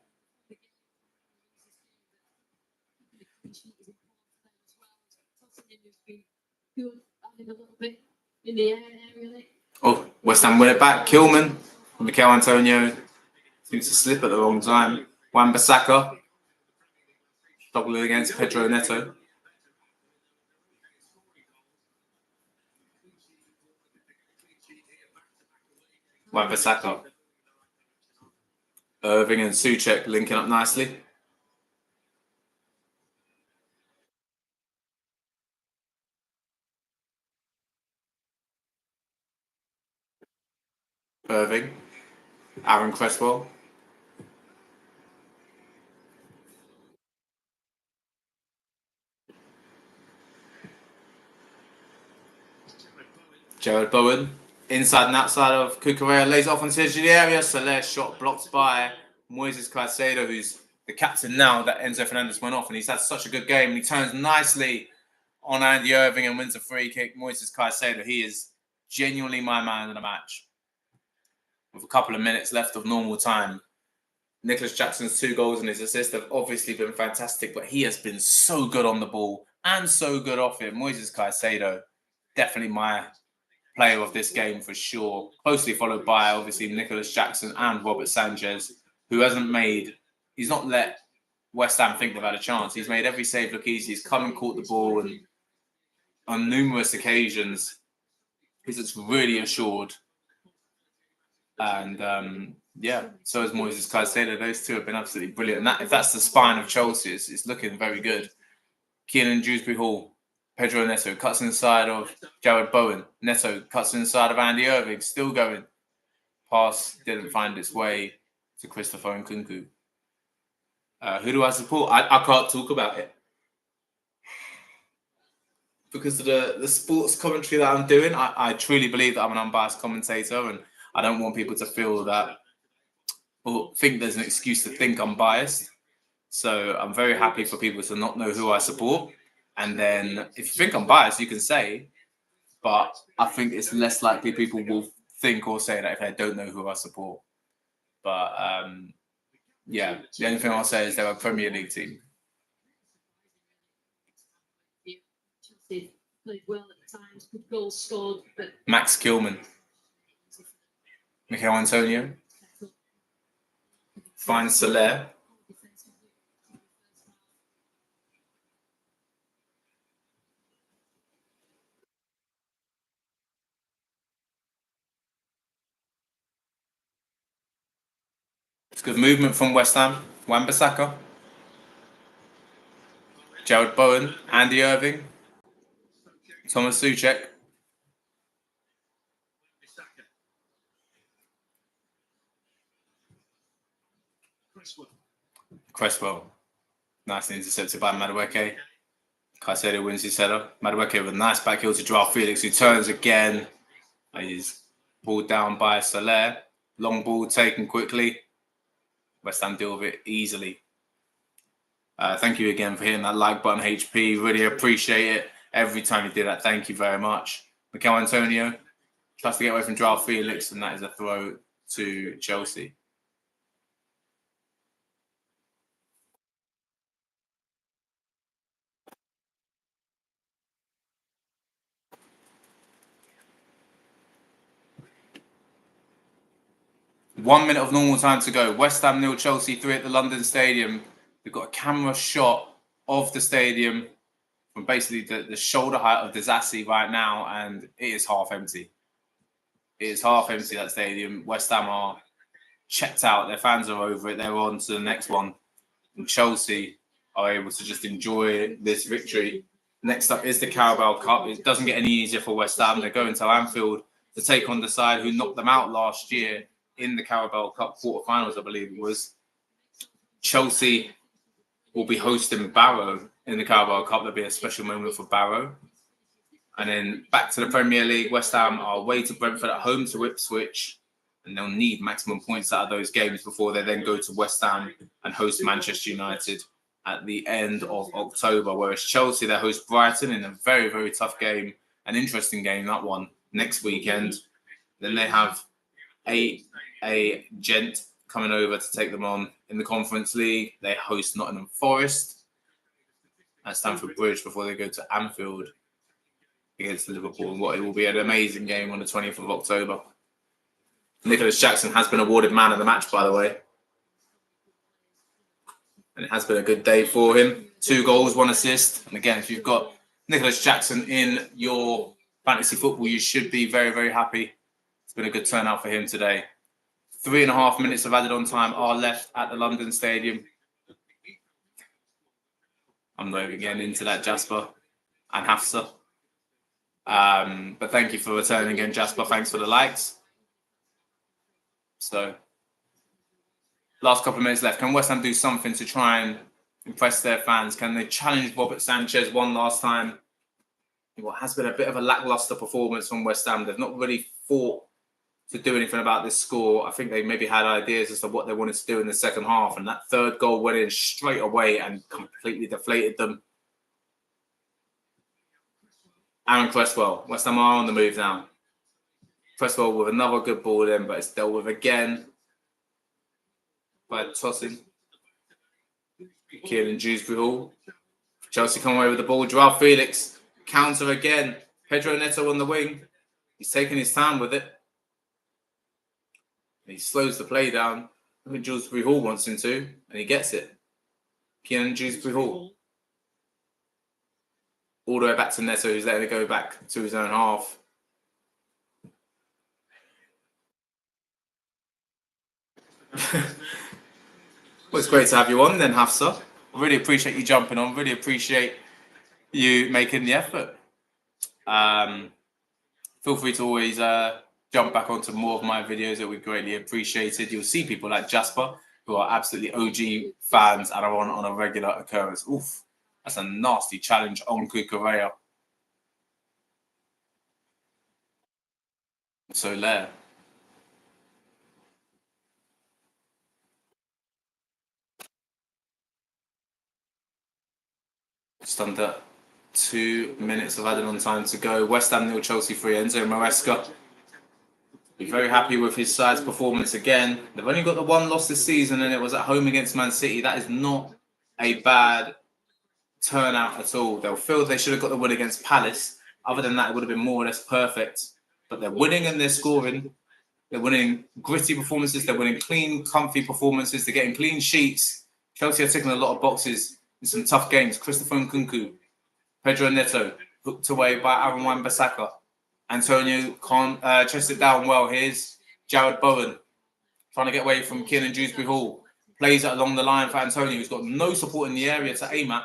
Oh, West Ham win it back. Kilman, Mikel Antonio seems to slip at the wrong time. Wan-Bissaka struggling against Pedro Neto. Wan-Bissaka. Irving and Souček linking up nicely. Irving. Aaron Cresswell. Jared Bowen. Inside and outside of Cucurella, lays off on the edge of the area. Soler shot blocked by Moises Caicedo, who's the captain now that Enzo Fernandez went off, and he's had such a good game. And he turns nicely on Andy Irving and wins a free kick. Moises Caicedo, he is genuinely my man in the match. With a couple of minutes left of normal time, Nicholas Jackson's 2 goals and his assist have obviously been fantastic, but he has been so good on the ball and so good off it. Moises Caicedo, definitely my player of this game for sure. Closely followed by, obviously, Nicholas Jackson and Robert Sanchez, who he's not let West Ham think they've had a chance. He's made every save look easy. He's come and caught the ball, and on numerous occasions, he's just really assured. And so is Moises Caicedo. Those two have been absolutely brilliant. And if that's the spine of Chelsea, it's looking very good. Kiernan Dewsbury-Hall, Pedro Neto cuts inside of Jared Bowen. Neto cuts inside of Andy Irving, still going. Pass didn't find its way to Christopher Nkunku. Who do I support? I can't talk about it. Because of the sports commentary that I'm doing, I truly believe that I'm an unbiased commentator, and I don't want people to feel that or think there's an excuse to think I'm biased. So I'm very happy for people to not know who I support. And then if you think I'm biased, you can say, but I think it's less likely people will think or say that if they don't know who I support. But the only thing I'll say is they're a Premier League team. Chelsea played well at times, good goals scored, but Max Kilman. Mikel Antonio. Finds Soler. It's good movement from West Ham. Wan-Bissaka. Jared Bowen. Andy Irving. Thomas Souček. Cresswell. Nicely intercepted by Madueke. Caicedo wins his header. Madueke with a nice back heel to Joao Felix, who turns again. He's pulled down by Soler. Long ball taken quickly. West Ham deal with it easily. Thank you again for hitting that like button, HP. Really appreciate it. Every time you do that, thank you very much. Mikel Antonio tries to get away from Joao Felix, and that is a throw to Chelsea. One minute of normal time to go. West Ham 0, Chelsea 3 at the London Stadium. We've got a camera shot of the stadium from basically the shoulder height of Disasi right now, and it is half empty. It is half empty, that stadium. West Ham are checked out. Their fans are over it. They're on to the next one. And Chelsea are able to just enjoy this victory. Next up is the Carabao Cup. It doesn't get any easier for West Ham. They're going to Anfield to take on the side who knocked them out last year in the Carabao Cup quarterfinals, I believe it was. Chelsea will be hosting Barrow in the Carabao Cup. There'll be a special moment for Barrow. And then back to the Premier League. West Ham are away to Brentford, at home to Ipswich. And they'll need maximum points out of those games before they then go to West Ham and host Manchester United at the end of October. Whereas Chelsea, they host Brighton in a very, very tough game. An interesting game, that one, next weekend. Then they have a gent coming over to take them on in the Conference League. They host Nottingham Forest at Stamford Bridge before they go to Anfield against Liverpool. What it will be an amazing game on the 20th of October. Nicholas Jackson has been awarded man of the match, by the way. And it has been a good day for him. 2 goals, 1 assist. And again, if you've got Nicholas Jackson in your fantasy football, you should be very, very happy. It's been a good turnout for him today. 3.5 minutes of added on time are left at the London Stadium. I'm not even getting into that, Jasper and Hafsa. But thank you for returning again, Jasper. Thanks for the likes. So, last couple of minutes left. Can West Ham do something to try and impress their fans? Can they challenge Robert Sanchez one last time? What has been a bit of a lackluster performance from West Ham. They've not really fought to do anything about this score. I think they maybe had ideas as to what they wanted to do in the second half, and that third goal went in straight away and completely deflated them. Aaron Cresswell, West Ham are on the move now. Cresswell with another good ball in, but it's dealt with again by tossing. Kieran Dewsbury-Hall. Chelsea come away with the ball. Joao Felix, counter again. Pedro Neto on the wing. He's taking his time with it. He slows the play down. I think Dewsbury-Hall wants him to, and he gets it. Kieran Dewsbury-Hall. All the way back to Neto, who's letting it go back to his own half. Well, it's great to have you on then, Hafsa. Really appreciate you jumping on. Really appreciate you making the effort. Feel free to always jump back onto more of my videos. That we greatly appreciated. You'll see people like Jasper, who are absolutely OG fans and are on a regular occurrence. Oof, that's a nasty challenge on Cucurella. Soler. Just under 2 minutes of added on time to go. West Ham 0, Chelsea 3. Enzo Maresca. Be very happy with his side's performance again. They've only got the 1 loss this season, and it was at home against Man City. That is not a bad turnout at all. They'll feel they should have got the win against Palace. Other than that, it would have been more or less perfect. But they're winning and they're scoring. They're winning gritty performances. They're winning clean, comfy performances. They're getting clean sheets. Chelsea are ticking a lot of boxes in some tough games. Christopher Nkunku, Pedro Neto, hooked away by Aaron Wan-Bissaka. Antonio chests it down well. Here's Jared Bowen trying to get away from Kiernan Dewsbury-Hall. Plays it along the line for Antonio, who's got no support in the area to aim at.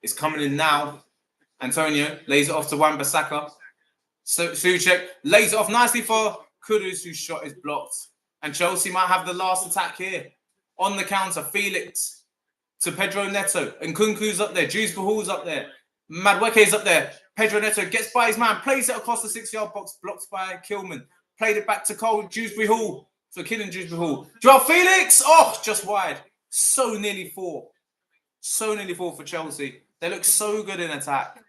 It's coming in now. Antonio lays it off to Wan-Bissaka. Souček lays it off nicely for Kudus, whose shot is blocked. And Chelsea might have the last attack here. On the counter, Felix to Pedro Neto. And Nkunku's up there. Dewsbury-Hall's up there. Madueke's up there. Pedro Neto gets by his man, plays it across the 6-yard box, blocked by Kilman. Played it back to Cole Dewsbury-Hall. So Kiernan Dewsbury-Hall. Joao Felix! Oh, just wide. So nearly 4. So nearly 4 for Chelsea. They look so good in attack.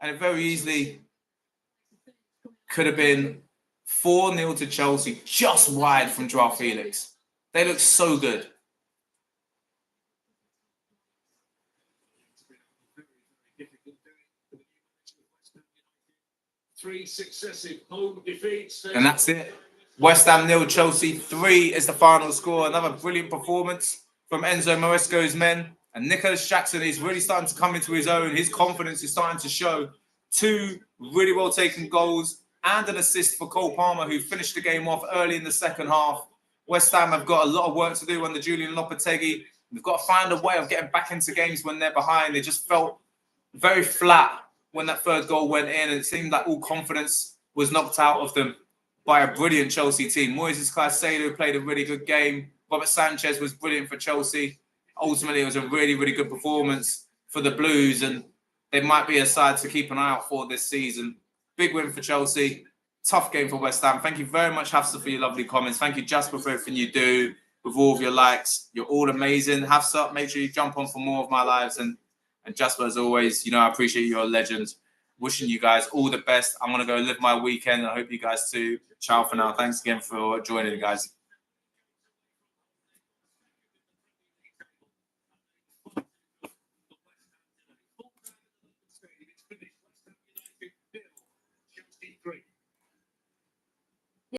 And it very easily could have been 4-0 to Chelsea, just wide from Joao Felix. They look so good. 3 successive home defeats. And that's it. West Ham 0, Chelsea 3 is the final score. Another brilliant performance from Enzo Maresco's men. And Nicholas Jackson is really starting to come into his own. His confidence is starting to show. 2 really well taken goals and an assist for Cole Palmer, who finished the game off early in the second half. West Ham have got a lot of work to do under Julian Lopetegui. They've got to find a way of getting back into games when they're behind. They just felt very flat when that third goal went in, and it seemed like all confidence was knocked out of them by a brilliant Chelsea team. Moises Caicedo played a really good game. Robert Sanchez was brilliant for Chelsea. Ultimately, it was a really, really good performance for the Blues, and they might be a side to keep an eye out for this season. Big win for Chelsea. Tough game for West Ham. Thank you very much, Hafsa, for your lovely comments. Thank you, Jasper, for everything you do with all of your likes. You're all amazing. Hafsa, make sure you jump on for more of my lives. And Jasper, as always, you know, I appreciate you. You're a legend. Wishing you guys all the best. I'm going to go live my weekend. I hope you guys too. Ciao for now. Thanks again for joining, guys.